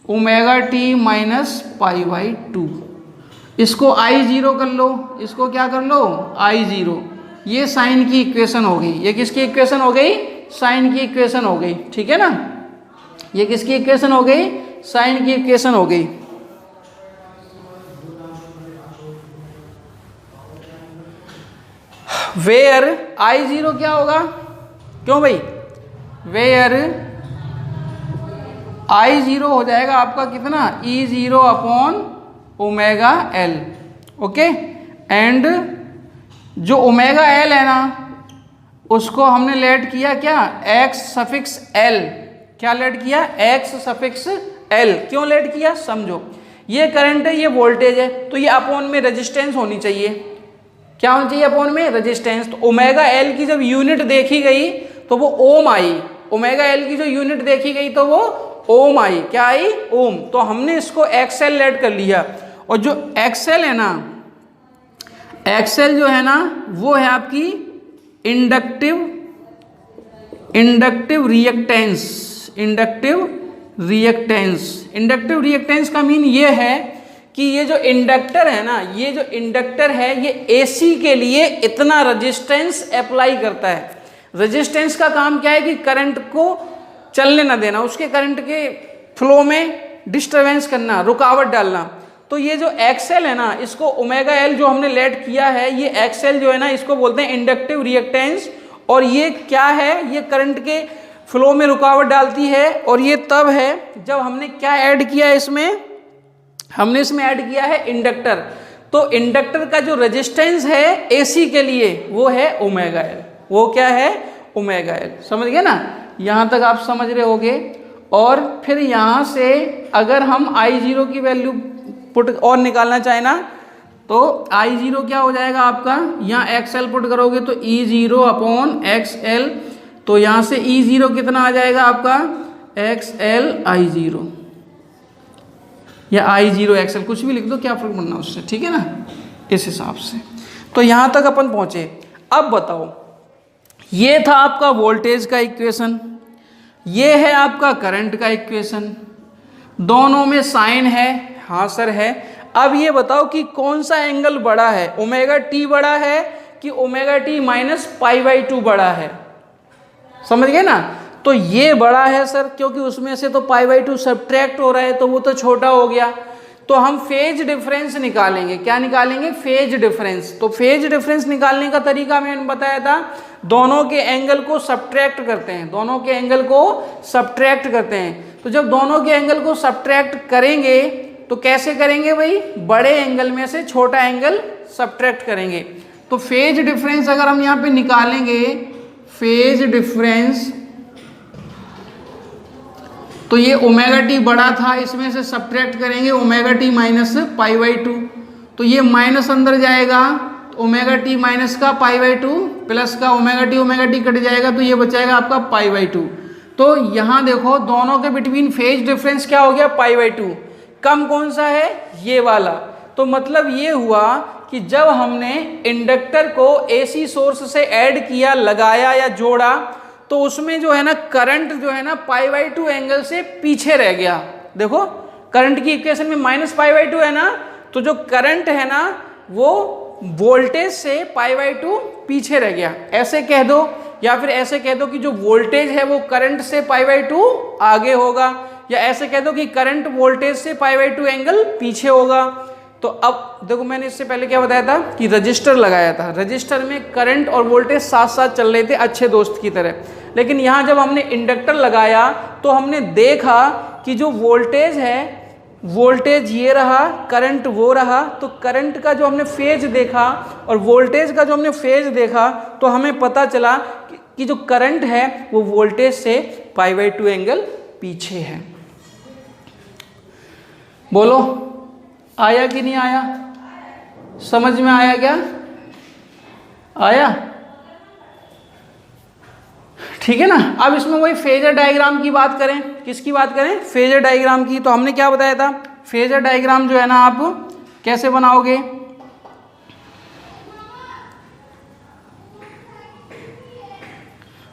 ओमेगा टी माइनस π/2। इसको I0 कर लो, इसको क्या कर लो I0। ये साइन की इक्वेशन हो गई। ये किसकी इक्वेशन हो गई, साइन की इक्वेशन हो गई, ठीक है ना। ये किसकी इक्वेशन हो गई, साइन की इक्वेशन हो गई। वेयर I0 क्या होगा, क्यों भाई, वेयर I0 हो जाएगा आपका कितना, E0 upon omega L, okay. And जो ओमेगा एल है ना, उसको हमने लेट किया क्या, x सफिक्स l। क्या लेट किया, x सफिक्स l। क्यों लेट किया, समझो। ये करंट है, ये वोल्टेज है, तो ये अपॉन में रेजिस्टेंस होनी चाहिए। क्या होनी चाहिए, अपॉन में रेजिस्टेंस। तो ओमेगा एल की जब यूनिट देखी गई तो वो ओम आई। ओमेगा एल की जो यूनिट देखी गई तो वो ओम आई। क्या आई, ओम। तो हमने इसको एक्सएल लेट कर लिया, और जो एक्सएल है ना, एक्सएल जो है ना, वो है आपकी इंडक्टिव रिएक्टेंस। इंडक्टिव रिएक्टेंस का मीन ये है कि ये जो इंडक्टर है ना, ये जो इंडक्टर है, ये एसी के लिए इतना रेजिस्टेंस अप्लाई करता है। रेजिस्टेंस का काम क्या है कि करंट को चलने ना देना, उसके करंट के फ्लो में डिस्टरबेंस करना, रुकावट डालना। तो ये जो एक्सएल है ना, इसको ओमेगा एल जो हमने लेट किया है, ये एक्सएल जो है ना, इसको बोलते हैं इंडक्टिव रिएक्टेंस। और ये क्या है, ये करंट के फ्लो में रुकावट डालती है। और ये तब है जब हमने क्या ऐड किया है इसमें, हमने इसमें ऐड किया है इंडक्टर। तो इंडक्टर का जो रेजिस्टेंस है एसी के लिए वो है ओमेगा एल। वो क्या है, ओमेगा एल। समझ गए ना, यहाँ तक आप समझ रहे होगे। और फिर यहाँ से अगर हम I0 की वैल्यू पुट और निकालना चाहे ना, तो I0 क्या हो जाएगा आपका, यहाँ XL पुट करोगे तो E0 अपॉन XL। तो यहाँ से E0 कितना आ जाएगा आपका, XL I0 या I0 XL, कुछ भी लिख दो, क्या फर्क पड़ना उससे, ठीक है ना, इस हिसाब से। तो यहाँ तक अपन पहुँचे। अब बताओ, ये था आपका वोल्टेज का इक्वेशन, ये है आपका करंट का इक्वेशन, दोनों में साइन है, हाँ सर है। अब ये बताओ कि कौन सा एंगल बड़ा है, ओमेगा टी बड़ा है कि ओमेगा टी माइनस π/2 बड़ा है। समझ गए ना। तो ये बड़ा है सर, क्योंकि उसमें से तो π/2 सब्ट्रैक्ट हो रहा है, तो वो तो छोटा हो गया। तो हम फेज डिफरेंस निकालेंगे। क्या निकालेंगे, फेज डिफरेंस। तो फेज डिफरेंस निकालने का तरीका मैंने बताया था, दोनों के एंगल को सब्ट्रैक्ट करते हैं, दोनों के एंगल को सब्ट्रैक्ट करते हैं। तो जब दोनों के एंगल को सब्ट्रैक्ट करेंगे तो कैसे करेंगे भाई, बड़े एंगल में से छोटा एंगल सब्ट्रैक्ट करेंगे। तो फेज डिफरेंस अगर हम यहाँ पे निकालेंगे, फेज डिफरेंस, तो ये ओमेगा टी बड़ा था, इसमें से सब्ट्रैक्ट करेंगे ओमेगा टी माइनस π/2। तो ये माइनस अंदर जाएगा, ओमेगा टी माइनस का π/2 प्लस का ओमेगा टी कट जाएगा, तो ये बचाएगा आपका π/2। तो यहाँ देखो, दोनों के बिटवीन फेज डिफरेंस क्या हो गया, π/2। कम कौन सा है, ये वाला। तो मतलब ये हुआ कि जब हमने इंडक्टर को एसी सोर्स से ऐड किया, लगाया या जोड़ा, तो उसमें जो है ना करंट जो है ना π/2 एंगल से पीछे रह गया। देखो, करंट की इक्वेशन में माइनस π/2 है ना, तो जो करंट है ना वो वोल्टेज से π/2 पीछे रह गया, ऐसे कह दो। या फिर ऐसे कह दो कि जो वोल्टेज है वो करंट से π/2 आगे होगा, या ऐसे कह दो कि करंट वोल्टेज से π/2 एंगल पीछे होगा। तो अब देखो मैंने इससे पहले क्या बताया था कि रजिस्टर लगाया था, रजिस्टर में करंट और वोल्टेज साथ साथ चल रहे थे अच्छे दोस्त की तरह। लेकिन यहाँ जब हमने इंडक्टर लगाया तो हमने देखा कि जो वोल्टेज है, वोल्टेज ये रहा, करंट वो रहा, तो करंट का जो हमने फेज देखा और वोल्टेज का जो हमने फेज देखा तो हमें पता चला कि जो करंट है वो वोल्टेज से π/2 एंगल पीछे है। बोलो आया कि नहीं आया? समझ में आया क्या? आया? ठीक है ना। अब इसमें वही फेजर डायग्राम की बात करें, किसकी बात करें? फेजर डायग्राम की। तो हमने क्या बताया था, फेजर डायग्राम जो है ना आप कैसे बनाओगे?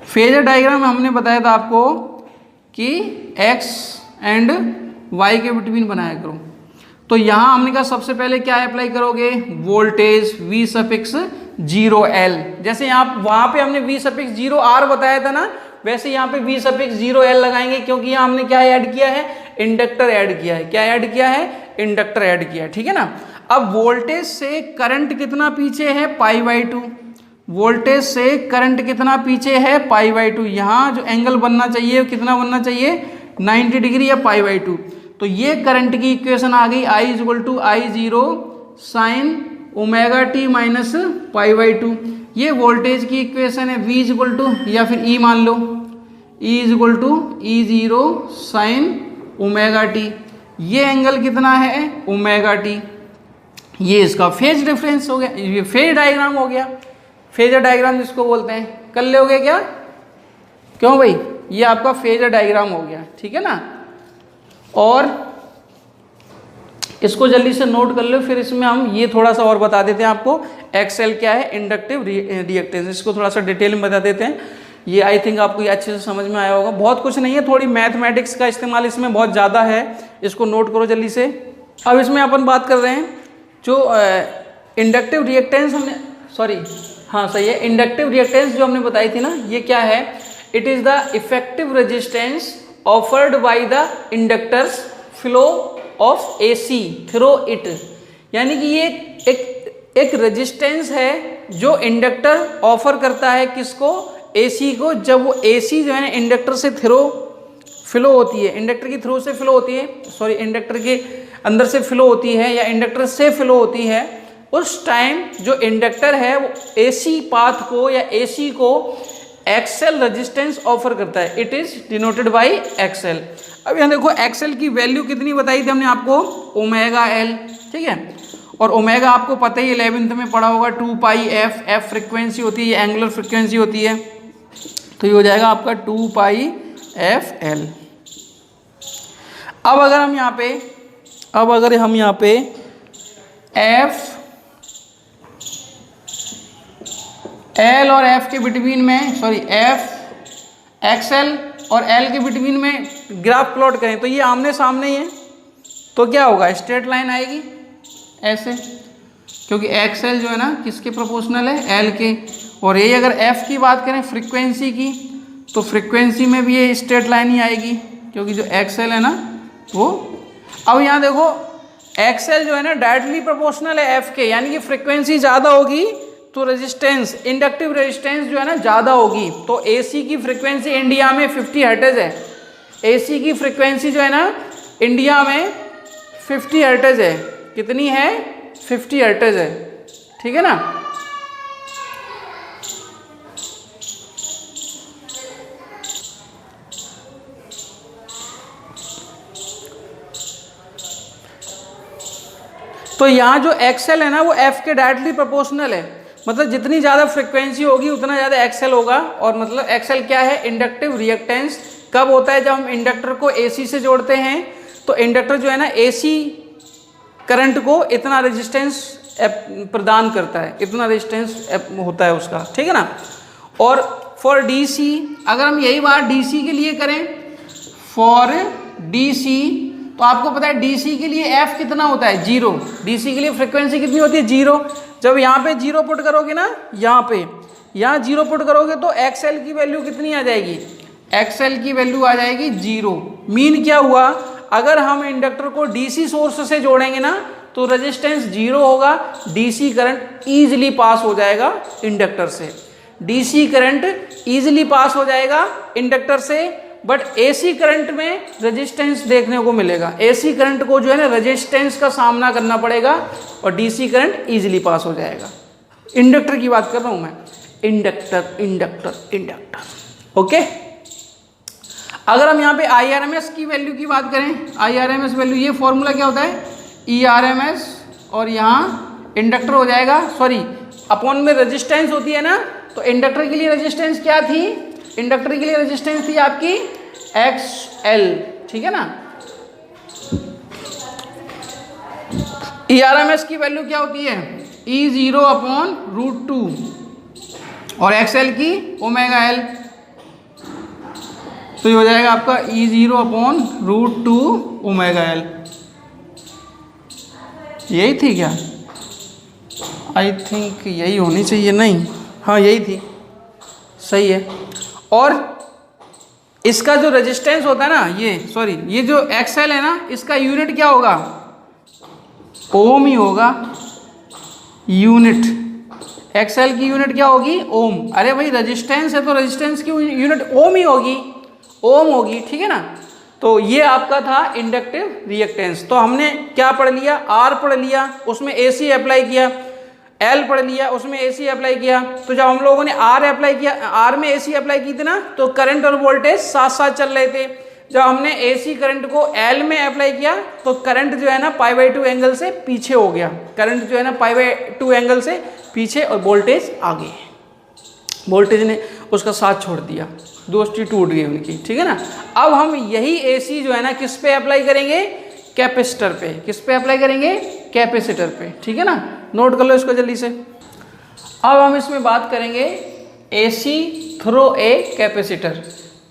फेजर डायग्राम हमने बताया था आपको कि x एंड y के बिटवीन बनाया करो। तो यहां हमने कहा सबसे पहले क्या अप्लाई करोगे? Voltage V0L। जैसे यहाँ वहां पे हमने V0R बताया था ना, वैसे यहाँ पे V0L लगाएंगे, क्योंकि यहाँ हमने क्या ऐड किया है? इंडक्टर ऐड किया है। क्या ऐड किया है? इंडक्टर ऐड किया है। ठीक है ना। अब वोल्टेज से करंट कितना पीछे है? π/2। वोल्टेज से करंट कितना पीछे है? π/2। यहाँ जो एंगल बनना चाहिए कितना बनना चाहिए? 90 डिग्री या π/2। तो ये करंट की इक्वेशन आ गई, I = I0 sin ωt minus π/2। ये वोल्टेज की इक्वेशन है, V = या फिर E मान लो, E = E0 sin ωt। ये एंगल कितना है? ωt। ये इसका फेज डिफरेंस हो गया, ये फेज डायग्राम हो गया। फेजर डायग्राम जिसको बोलते हैं, कर लोगे क्या? क्यों भाई? ये आपका फेजर डायग्राम हो गया। ठीक है ना। और इसको जल्दी से नोट कर लो, फिर इसमें हम ये थोड़ा सा और बता देते हैं आपको। XL क्या है? Inductive reactance. इसको थोड़ा सा डिटेल में बता देते हैं। ये आई थिंक आपको ये अच्छे से समझ में आया होगा। बहुत कुछ नहीं है, थोड़ी मैथमेटिक्स का इस्तेमाल इसमें बहुत ज़्यादा है। इसको नोट करो जल्दी से। अब इसमें अपन बात कर रहे हैं जो इंडक्टिव रिएक्टेंस हमने, सॉरी हाँ सही है, इंडक्टिव रिएक्टेंस जो हमने बताई थी ना, ये क्या है? It is the effective resistance offered by the inductors flow of AC through it. यानी कि ये एक रेजिस्टेंस है जो इंडक्टर ऑफर करता है किसको? AC को। जब वो AC जो है ना इंडक्टर से थ्रू फ्लो होती है, इंडक्टर की थ्रू से फ्लो होती है, सॉरी इंडक्टर के अंदर से फ्लो होती है या इंडक्टर से फ्लो होती है, उस टाइम जो इंडक्टर है वो AC पाथ को या AC को XL रेजिस्टेंस ऑफर करता है। It is denoted by XL। अब यहाँ देखो XL की वैल्यू कितनी बताई थी हमने आपको? ωL। ठीक है। और ओमेगा आपको पता ही 11th में पढ़ा होगा 2πf। f फ्रिक्वेंसी होती है, एंगुलर फ्रिक्वेंसी होती है, तो ये हो जाएगा आपका 2πfL। अब अगर हम यहाँ पे L और F के बिटवीन में, सॉरी XL और L के बिटवीन में ग्राफ प्लॉट करें तो ये आमने सामने ही है, तो क्या होगा? स्ट्रेट लाइन आएगी ऐसे, क्योंकि XL जो है ना किसके प्रोपोर्शनल है? L के। और ये अगर F की बात करें फ्रीक्वेंसी की, तो फ्रीक्वेंसी में भी ये स्ट्रेट लाइन ही आएगी, क्योंकि जो XL है ना वो। अब यहाँ देखो XL जो है ना डायरेक्टली प्रोपोर्शनल है F के, यानी कि फ्रीक्वेंसी ज़्यादा होगी तो रेजिस्टेंस, इंडक्टिव रेजिस्टेंस जो है ना ज़्यादा होगी। तो AC की फ्रीक्वेंसी इंडिया में 50 हर्ट्ज है। AC की फ्रीक्वेंसी जो है ना इंडिया में 50 हर्ट्ज है। कितनी है? 50 हर्ट्ज है। ठीक है ना। तो यहाँ जो XL है ना वो F के डायरेक्टली प्रोपोर्शनल है, मतलब जितनी ज़्यादा फ्रिक्वेंसी होगी उतना ज़्यादा XL होगा। और मतलब XL क्या है? Inductive reactance. कब होता है? जब हम इंडक्टर को AC से जोड़ते हैं, तो इंडक्टर जो है ना AC करंट को इतना रेजिस्टेंस प्रदान करता है, इतना रेजिस्टेंस होता है उसका। ठीक है ना। और फॉर DC, अगर हम यही बात DC के लिए करें, फॉर DC, तो आपको पता है DC के लिए F कितना होता है? 0। DC के लिए फ्रिक्वेंसी कितनी होती है? 0। जब यहाँ पे 0 पुट करोगे ना, यहाँ 0 पुट करोगे तो XL की वैल्यू कितनी आ जाएगी? XL की वैल्यू आ जाएगी 0। मीन क्या हुआ? अगर हम इंडक्टर को DC सोर्स से जोड़ेंगे ना, तो रेजिस्टेंस 0 होगा, डीसी करंट ईजिली पास हो जाएगा इंडक्टर से, डीसी करंट ईजिली पास हो जाएगा इंडक्टर से। बट एसी करंट में रेजिस्टेंस देखने को मिलेगा, एसी करंट को जो है ना रेजिस्टेंस का सामना करना पड़ेगा और डीसी करंट ईजिली पास हो जाएगा। इंडक्टर की बात कर रहा हूं मैं, इंडक्टर इंडक्टर इंडक्टर। ओके, अगर हम यहाँ पे IRMS की वैल्यू की बात करें, IRMS वैल्यू, ये फॉर्मूला क्या होता है, ERMS, और यहाँ इंडक्टर हो जाएगा, सॉरी अपॉन में रेजिस्टेंस होती है ना, तो इंडक्टर के लिए रेजिस्टेंस क्या थी, इंडक्टर के लिए रेजिस्टेंस थी आपकी XL, ठीक है ना। ERMS की वैल्यू क्या होती है, E0 अपॉन √2 और XL की ओमेगा L, तो ये हो जाएगा आपका E0 अपॉन √2 ओमेगा L। यही थी क्या, आई थिंक यही होनी चाहिए, नहीं हाँ यही थी, सही है। और इसका जो रेजिस्टेंस होता है ना, ये सॉरी ये जो XL है ना, इसका यूनिट क्या होगा, ओम ही होगा, यूनिट XL की यूनिट क्या होगी, ओम। अरे भाई रेजिस्टेंस है तो रेजिस्टेंस की यूनिट ओम ही होगी, ओम होगी, ठीक है ना। तो ये आपका था इंडक्टिव रिएक्टेंस। तो हमने क्या पढ़ लिया, R पढ़ लिया, उसमें AC अप्लाई किया, L पढ़ लिया, उसमें AC अप्लाई किया। तो जब हम लोगों ने R अप्लाई किया, R में AC अप्लाई की थी ना, तो करंट और वोल्टेज साथ साथ चल रहे थे। जब हमने AC करंट को L में अप्लाई किया तो करंट जो है ना π/2 एंगल से पीछे हो गया, करंट जो है ना π/2 एंगल से पीछे और वोल्टेज आगे, वोल्टेज ने उसका साथ छोड़ दिया, दोस्ती टूट गई उनकी, ठीक है ना। अब हम यही AC जो है ना किस पे अप्लाई करेंगे, कैपेसिटर पे। किस पे अप्लाई करेंगे, कैपेसिटर पे, ठीक है ना। नोट कर लो इसको जल्दी से। अब हम इसमें बात करेंगे AC थ्रू ए कैपेसिटर।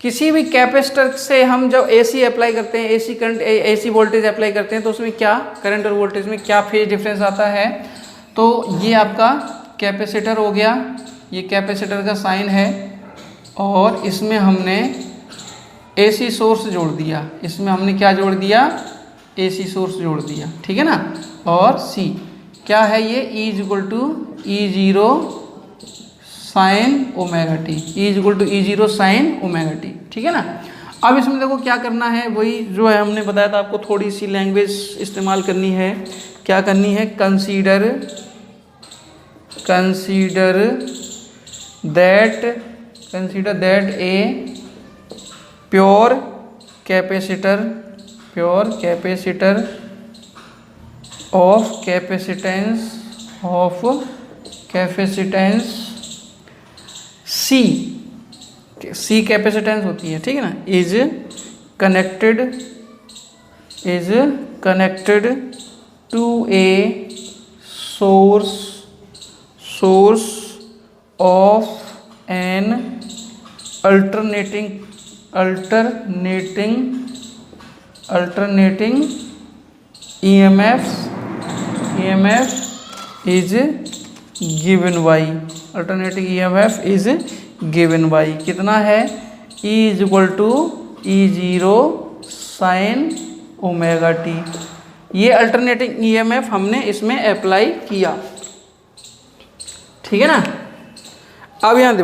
किसी भी कैपेसिटर से हम जब AC अप्लाई करते हैं, AC current, AC voltage apply करते हैं, तो उसमें क्या करंट और वोल्टेज में क्या फेज डिफरेंस आता है। तो ये आपका कैपेसिटर हो गया, ये कैपेसिटर का साइन है, और इसमें हमने AC सोर्स जोड़ दिया, इसमें हमने क्या जोड़ दिया, AC सोर्स जोड़ दिया, ठीक है ना। और C क्या है, ये E=E0 sine omega T, E=E0 sine omega t, ठीक है ना। अब इसमें देखो क्या करना है, वही जो है हमने बताया था आपको, थोड़ी सी लैंग्वेज इस्तेमाल करनी है। क्या करनी है, consider that a pure capacitor of capacitance C capacitance होती है, ठीक है ना, is connected to a source of an alternating EMF is given by, alternating EMF is given by कितना है, E=E0 साइन ओमेगा टी। ये अल्टरनेटिंग EMF हमने इसमें अप्लाई किया, ठीक है ना। अब यहाँ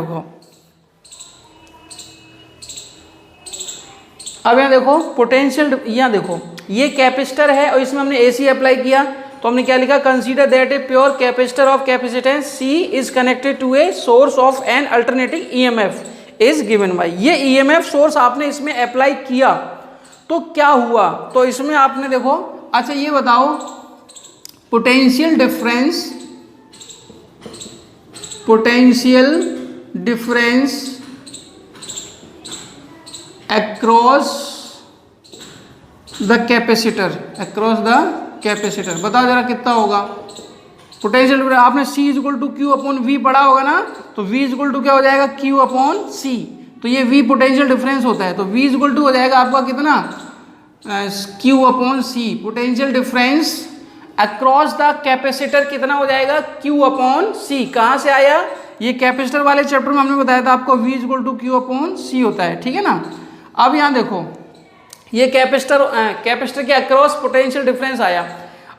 देखो, पोटेंशियल, यहाँ देखो ये कैपेसिटर है और इसमें हमने AC अप्लाई किया, तो हमने क्या लिखा, consider that a pure capacitor of capacitance C is connected to a source of an alternating EMF is given by. ये EMF सोर्स आपने इसमें अप्लाई किया तो क्या हुआ, तो इसमें आपने देखो, अच्छा ये बताओ, potential difference across the capacitor, बताओ जरा कितना होगा पोटेंशियल डिफरेंस। आपने C=Q/V पढ़ा होगा ना, तो V क्या हो जाएगा, Q/C। तो ये V पोटेंशियल डिफरेंस होता है, तो V हो जाएगा आपका कितना, Q/C। Potential difference across the capacitor कितना हो जाएगा, Q/C। कहाँ से आया, ये कैपेसिटर वाले चैप्टर में हमने बताया था आपको, V Q/C होता है, ठीक है ना। अब यहाँ देखो, ये कैपेसिटर के अक्रॉस पोटेंशियल डिफरेंस आया।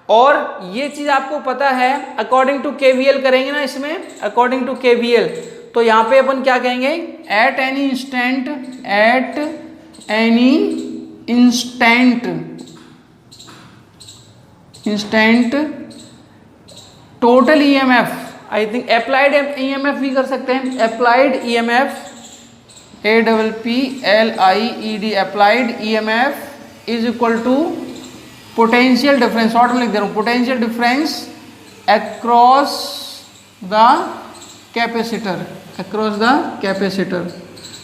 और ये चीज आपको पता है, अकॉर्डिंग टू केवीएल करेंगे ना इसमें, अकॉर्डिंग टू केवीएल, तो यहां पे अपन क्या कहेंगे, at any instant total EMF, I think applied EMF भी कर सकते हैं, applied EMF, APPLIED, applied EMF is equal to potential difference, short में लिख दे रहा हूं, potential difference across the capacitor,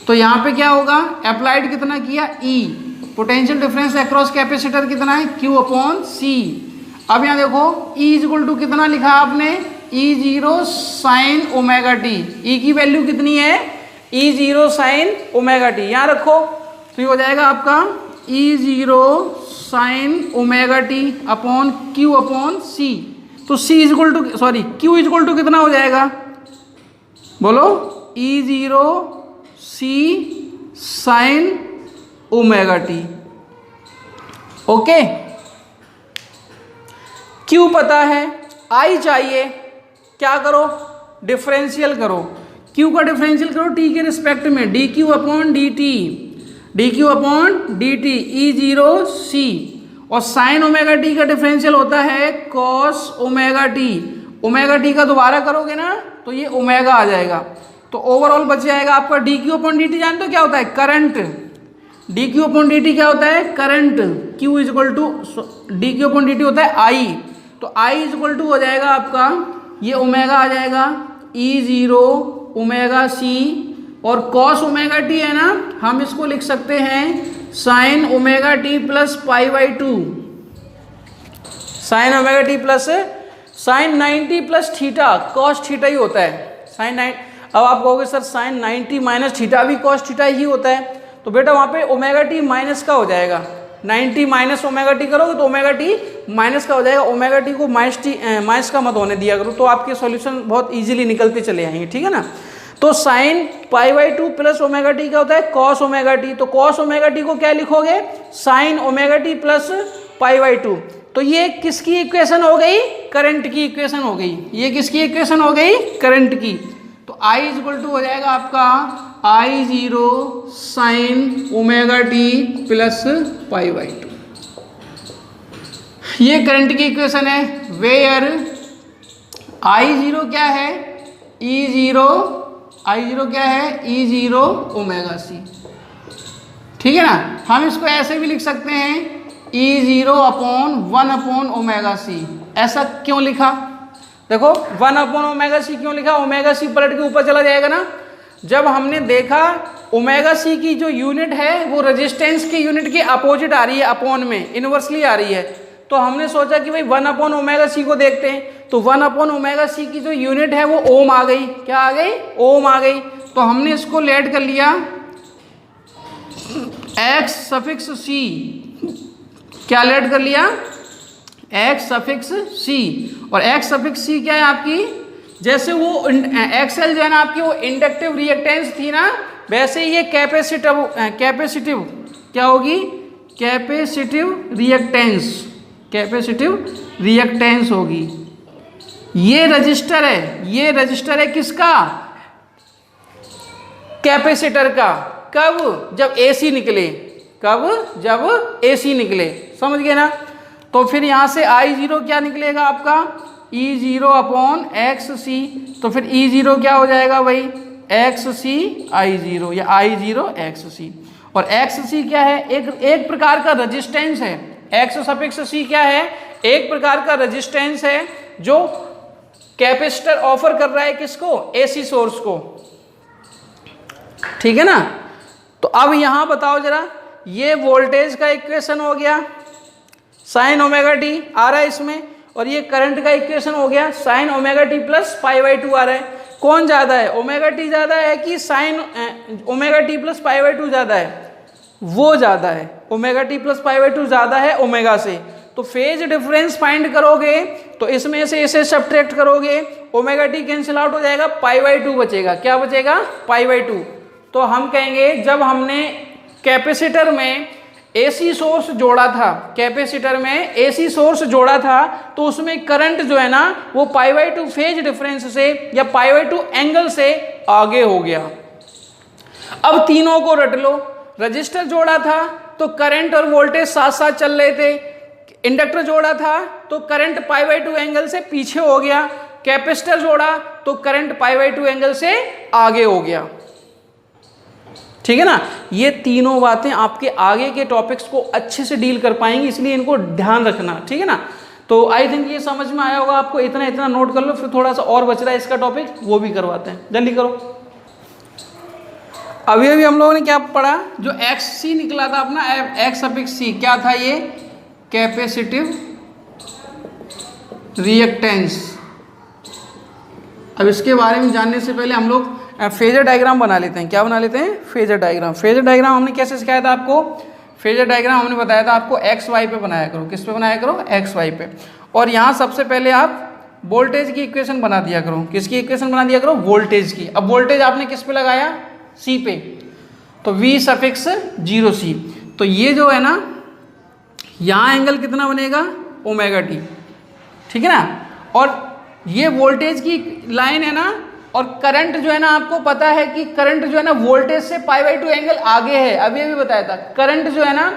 तो यहां पे क्या होगा, अप्लाइड कितना किया E, potential difference across capacitor कितना है Q/C। अब यहां देखो E इज इक्वल टू कितना लिखा आपने, E0 sin omega t, E की वैल्यू कितनी है, E0 sin ओमेगा टी, यहां रखो, तो ये हो जाएगा आपका E0 sin omega T upon Q/C, तो C is equal to, sorry Q is equal to कितना हो जाएगा, बोलो, E0 C sin omega t, okay. Q पता है, I चाहिए, क्या करो, डिफरेंशियल करो, Q का डिफरेंशियल करो T के रिस्पेक्ट में, dQ/dt, E0 C, और साइन ओमेगा टी का डिफरेंशियल होता है cos omega T, omega T का दोबारा करोगे ना तो ये ओमेगा आ जाएगा, तो ओवरऑल बच जाएगा आपका dQ/dt, जानते हो क्या होता है, करंट, dQ/dt क्या होता है, current, Q is equal to dQ/dt होता है I, तो I इज इक्वल टू हो जाएगा आपका, ये ओमेगा आ जाएगा E0 ओमेगा C, और कॉस ओमेगा टी है ना, हम इसको लिख सकते हैं sine omega T plus π/2, sine omega T plus sine 90 plus theta, cos theta ही होता है साइन 90। अब आप कहोगे सर साइन 90 माइनस थीटा भी कॉस थीटा ही होता है, तो बेटा वहाँ पे ओमेगा टी माइनस का हो जाएगा, 90 माइनस ओमेगा टी करोगे तो ओमेगा टी माइनस का हो जाएगा, ओमेगा टी को माइनस का मत होने दिया करो, तो आपके सॉल्यूशन बहुत इजीली निकलते चले आएंगे, ठीक है ना। तो साइन π/2 प्लस ओमेगा टी क्या होता है, कॉस ओमेगा टी, तो कॉस ओमेगा टी को क्या लिखोगे, साइन ओमेगा टी प्लस π/2, तो ये किसकी इक्वेशन हो गई, करंट की इक्वेशन हो गई, ये किसकी इक्वेशन हो गई, करंट की, तो I इज इक्वल टू हो जाएगा आपका I0 sine omega T plus π/2, ये करंट की इक्वेशन है, वेयर I0 क्या है, I0 क्या है, E0 ओमेगा C, ठीक है ना। हम इसको ऐसे भी लिख सकते हैं E0/1 ओमेगा C, ऐसा क्यों लिखा, देखो 1 ओमेगा C क्यों लिखा, ओमेगा C पलट के ऊपर चला जाएगा ना, जब हमने देखा ओमेगा C की जो यूनिट है वो रेजिस्टेंस की यूनिट के अपोजिट आ रही है, अपॉन में इनवर्सली आ रही है, तो हमने सोचा कि भाई 1 ओमेगा C को देखते हैं, तो 1 ओमेगा C की जो यूनिट है वो ओम आ गई, क्या आ गई, ओम आ गई, तो हमने इसको लेट कर लिया x∗c, क्या लेट कर लिया, x∗c, और x∗c क्या है आपकी, जैसे वो XL जो है ना आपकी वो इंडक्टिव रिएक्टेंस थी ना, वैसे ये कैपेसिटिव क्या होगी, कैपेसिटिव रिएक्टेंस होगी। ये रजिस्टर है किसका, कैपेसिटर का, कब, जब AC निकले, जब AC निकले, समझ गए ना। तो फिर यहां से I0 क्या निकलेगा आपका, E0/XC, तो फिर E0 क्या हो जाएगा भाई, XC I0 या I0 XC, और XC क्या है, एक प्रकार का रेजिस्टेंस है, x∗c क्या है, एक प्रकार का रेजिस्टेंस है जो कैपेसिटर ऑफर कर रहा है किसको, AC सोर्स को, ठीक है ना। तो अब यहां बताओ जरा, ये वोल्टेज का इक्वेशन हो गया, साइन ओमेगा टी आ रहा है इसमें, और ये करंट का इक्वेशन हो गया, साइन ओमेगा टी प्लस π/2 आ रहा है, कौन ज्यादा है, ओमेगा टी ज्यादा है कि साइन ओमेगा टी प्लस π/2 ज्यादा है, वो ज्यादा है, ओमेगा टी प्लस π/2 ज्यादा है ओमेगा से, तो फेज डिफरेंस फाइंड करोगे तो इसमें से इसे सब्ट्रैक्ट करोगे, ओमेगा टी कैंसिल आउट हो जाएगा, π/2 बचेगा, क्या बचेगा, π/2। तो हम कहेंगे जब हमने कैपेसिटर में एसी सोर्स जोड़ा था, कैपेसिटर में एसी सोर्स जोड़ा था, तो उसमें करंट जो है ना वो π/2 फेज डिफरेंस से या π/2 एंगल से आगे हो गया। अब तीनों को रट लो, रजिस्टर जोड़ा था तो करंट और वोल्टेज साथ साथ चल रहे थे, इंडक्टर जोड़ा था तो करंट π/2 एंगल से पीछे हो गया, कैपेसिटर जोड़ा तो करंट π/2 एंगल से आगे हो गया। ठीक है ना, ये तीनों बातें आपके आगे के टॉपिक्स को अच्छे से डील कर पाएंगी, इसलिए इनको ध्यान रखना। ठीक है ना, तो आई थिंक ये समझ में आया होगा आपको, इतना इतना नोट कर लो, फिर थोड़ा सा और बच रहा है इसका टॉपिक, वो भी करवाते हैं, जल्दी करो। अभी अभी हम लोगों ने क्या पढ़ा, जो XC निकला था अपना, X∗C क्या था ये, कैपेसिटिव रिएक्टेंस। अब इसके बारे में जानने से पहले हम लोग फेजर डायग्राम बना लेते हैं। क्या बना लेते हैं, फेजर डायग्राम। फेजर डायग्राम हमने कैसे सिखाया था आपको, फेजर डायग्राम हमने बताया था आपको XY पे बनाया करो। किस पे बनाया करो, XY पे। और यहाँ सबसे पहले आप वोल्टेज की इक्वेशन बना दिया करो। किसकी इक्वेशन बना दिया करो, वोल्टेज की। अब वोल्टेज आपने किस पे लगाया, C पे, तो V∗0C। तो ये जो है ना, यहाँ एंगल कितना बनेगा, ω t। ठीक है ना, और ये वोल्टेज की लाइन है ना, और करंट जो है ना, आपको पता है कि करंट जो है ना वोल्टेज से π/2 एंगल आगे है। अभी अभी बताया था, करंट जो है ना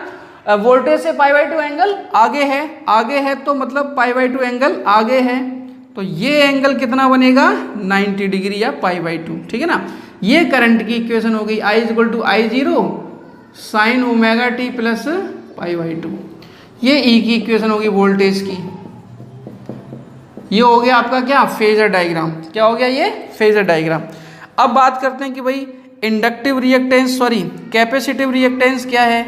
वोल्टेज से π/2 एंगल आगे है। आगे है तो मतलब π/2 एंगल आगे है, तो ये एंगल कितना बनेगा, 90 डिग्री या π/2। ठीक है ना, ये करंट की इक्वेशन हो गई, I = I0 sin ω t plus π/2। ये E की इक्वेशन होगी वोल्टेज की। ये हो गया आपका क्या, फेजर डायग्राम। क्या हो गया ये, फेजर डायग्राम। अब बात करते हैं कि भाई inductive reactance, sorry capacitive reactance क्या है,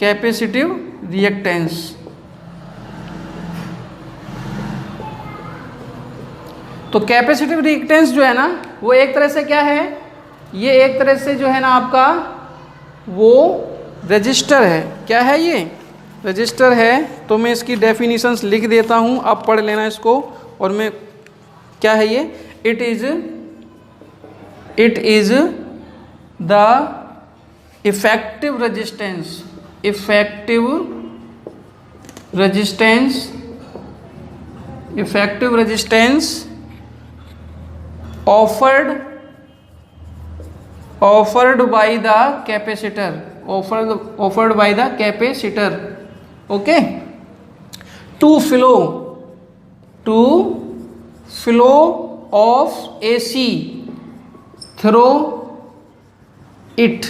कैपेसिटिव रिएक्टेंस। तो कैपेसिटिव रिएक्टेंस जो है ना, वो एक तरह से क्या है, ये एक तरह से जो है ना आपका वो रजिस्टर है। क्या है ये, रजिस्टर है। तो मैं इसकी डेफिनेशंस लिख देता हूँ, आप पढ़ लेना इसको। और मैं क्या है ये, it is the effective resistance, effective resistance offered by the capacitor, offered by the capacitor, okay, to flow of AC through it।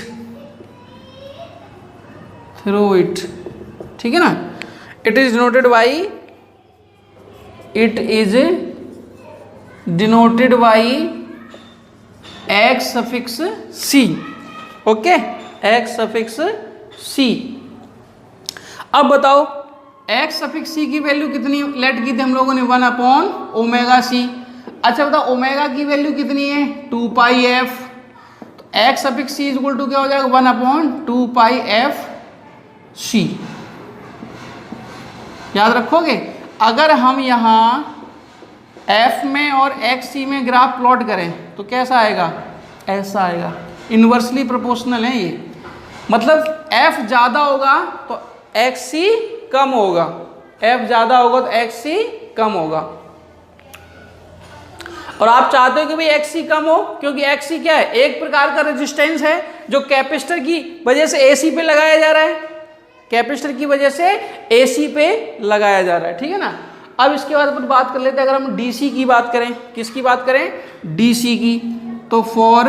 ठीक है ना, it is denoted by X∗C, okay, X∗C। अब बताओ X∗C की वैल्यू कितनी लेट की थी हम लोगों ने, 1/ω∗C। अच्छा बताओ ओमेगा की वैल्यू कितनी है, 2πf। तो X∗C = क्या हो जाएगा, 1/2πfC। याद रखोगे। अगर हम यहाँ F में और XC में ग्राफ प्लॉट करें तो कैसा आएगा, ऐसा आएगा। इन्वर्सली प्रोपोर्शनल है ये, मतलब F ज़्यादा होगा तो XC कम होगा, F ज़्यादा होगा तो XC कम होगा। और आप चाहते हो कि भाई XC कम हो, क्योंकि XC क्या है, एक प्रकार का रेजिस्टेंस है जो कैपेसिटर की वजह से AC पे लगाया जा रहा है, कैपेसिटर की वजह से AC पे लगाया जा रहा है। ठीक है ना। अब इसके बाद अपन बात कर लेते हैं, अगर हम DC की बात करें, किसकी बात करें, DC की। तो फॉर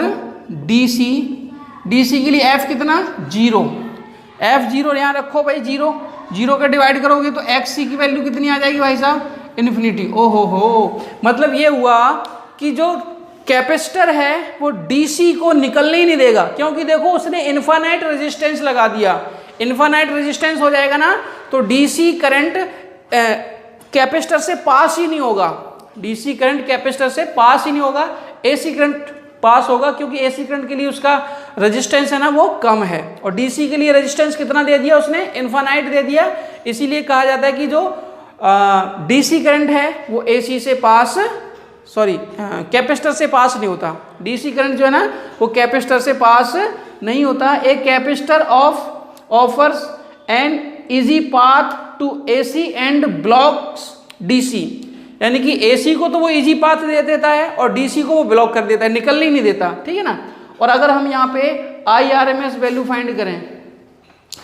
DC के लिए F कितना, 0, F0 यहाँ रखो भाई, 0 का डिवाइड करोगे तो XC की वैल्यू कितनी आ जाएगी भाई साहब, इन्फिनिटी। ओहो हो, मतलब ये हुआ कि जो कैपेसिटर है वो DC को निकलने ही नहीं देगा, क्योंकि देखो उसने इनफाइनाइट रेजिस्टेंस लगा दिया। इनफाइनाइट रेजिस्टेंस हो जाएगा ना तो DC करंट कैपेसिटर से पास ही नहीं होगा, DC करंट कैपेसिटर से पास ही नहीं होगा, AC करंट पास होगा, क्योंकि AC करंट के लिए उसका रेजिस्टेंस है ना वो कम है, और DC के लिए रेजिस्टेंस कितना दे दिया उसने, इनफाइनाइट दे दिया। इसीलिए कहा जाता है कि जो DC करंट है वो AC से पास, कैपेसिटर से पास नहीं होता। DC करंट जो है ना वो कैपेसिटर से पास नहीं होता। एक capacitor offers an easy path to AC and blocks DC, यानी कि AC को तो वो इजी पाथ दे देता है और DC को वो ब्लॉक कर देता है, निकलने ही नहीं देता, ठीक है ना। और अगर हम यहाँ पे IRMS वैल्यू फाइंड करें,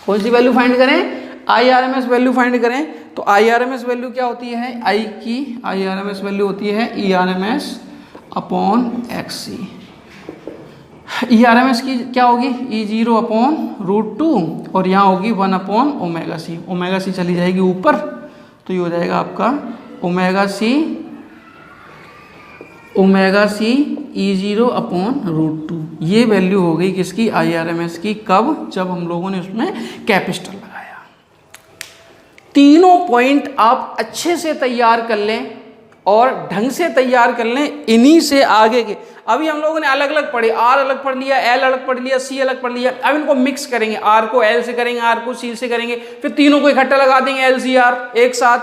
कौन सी वैल्यू फाइंड करें, IRMS वैल्यू फाइंड करें, तो IRMS वैल्यू क्या होती है, I की IRMS वैल्यू होती है ERMS अपॉन XC। ERMS की क्या होगी, E0 अपॉन √2 और यहाँ होगी 1 upon omega C, omega C चली जाएगी ऊपर, तो ये हो जाएगा आपका ओमेगा सी E0 अपॉन √2। ये वैल्यू हो गई किसकी, IRMS की। कब, जब हम लोगों ने उसमें कैपेसिटर लगाया। तीनों पॉइंट आप अच्छे से तैयार कर लें और ढंग से तैयार कर लें, इन्हीं से आगे के। अभी हम लोगों ने अलग अलग पढ़े, R अलग पढ़ लिया, L अलग पढ़ लिया, C अलग पढ़ लिया। अब इनको मिक्स करेंगे, R को L से करेंगे, R को C से करेंगे, फिर तीनों को इकट्ठा लगा देंगे LCR एक साथ,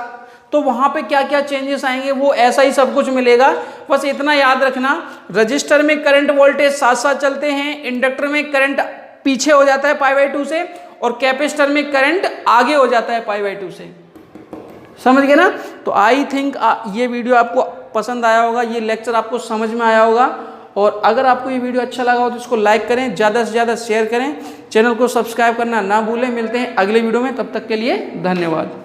तो वहां पे क्या क्या चेंजेस आएंगे वो ऐसा ही सब कुछ मिलेगा। बस इतना याद रखना, रजिस्टर में करंट वोल्टेज साथ साथ चलते हैं, इंडक्टर में करंट पीछे हो जाता है π/2 से, और कैपेसिटर में करंट आगे हो जाता है π/2 से। समझ गए ना। तो आई थिंक ये वीडियो आपको पसंद आया होगा, ये लेक्चर आपको समझ में आया होगा। और अगर आपको ये वीडियो अच्छा लगा हो तो इसको लाइक करें, ज़्यादा से ज़्यादा शेयर करें, चैनल को सब्सक्राइब करना ना भूलें। मिलते हैं अगले वीडियो में, तब तक के लिए धन्यवाद।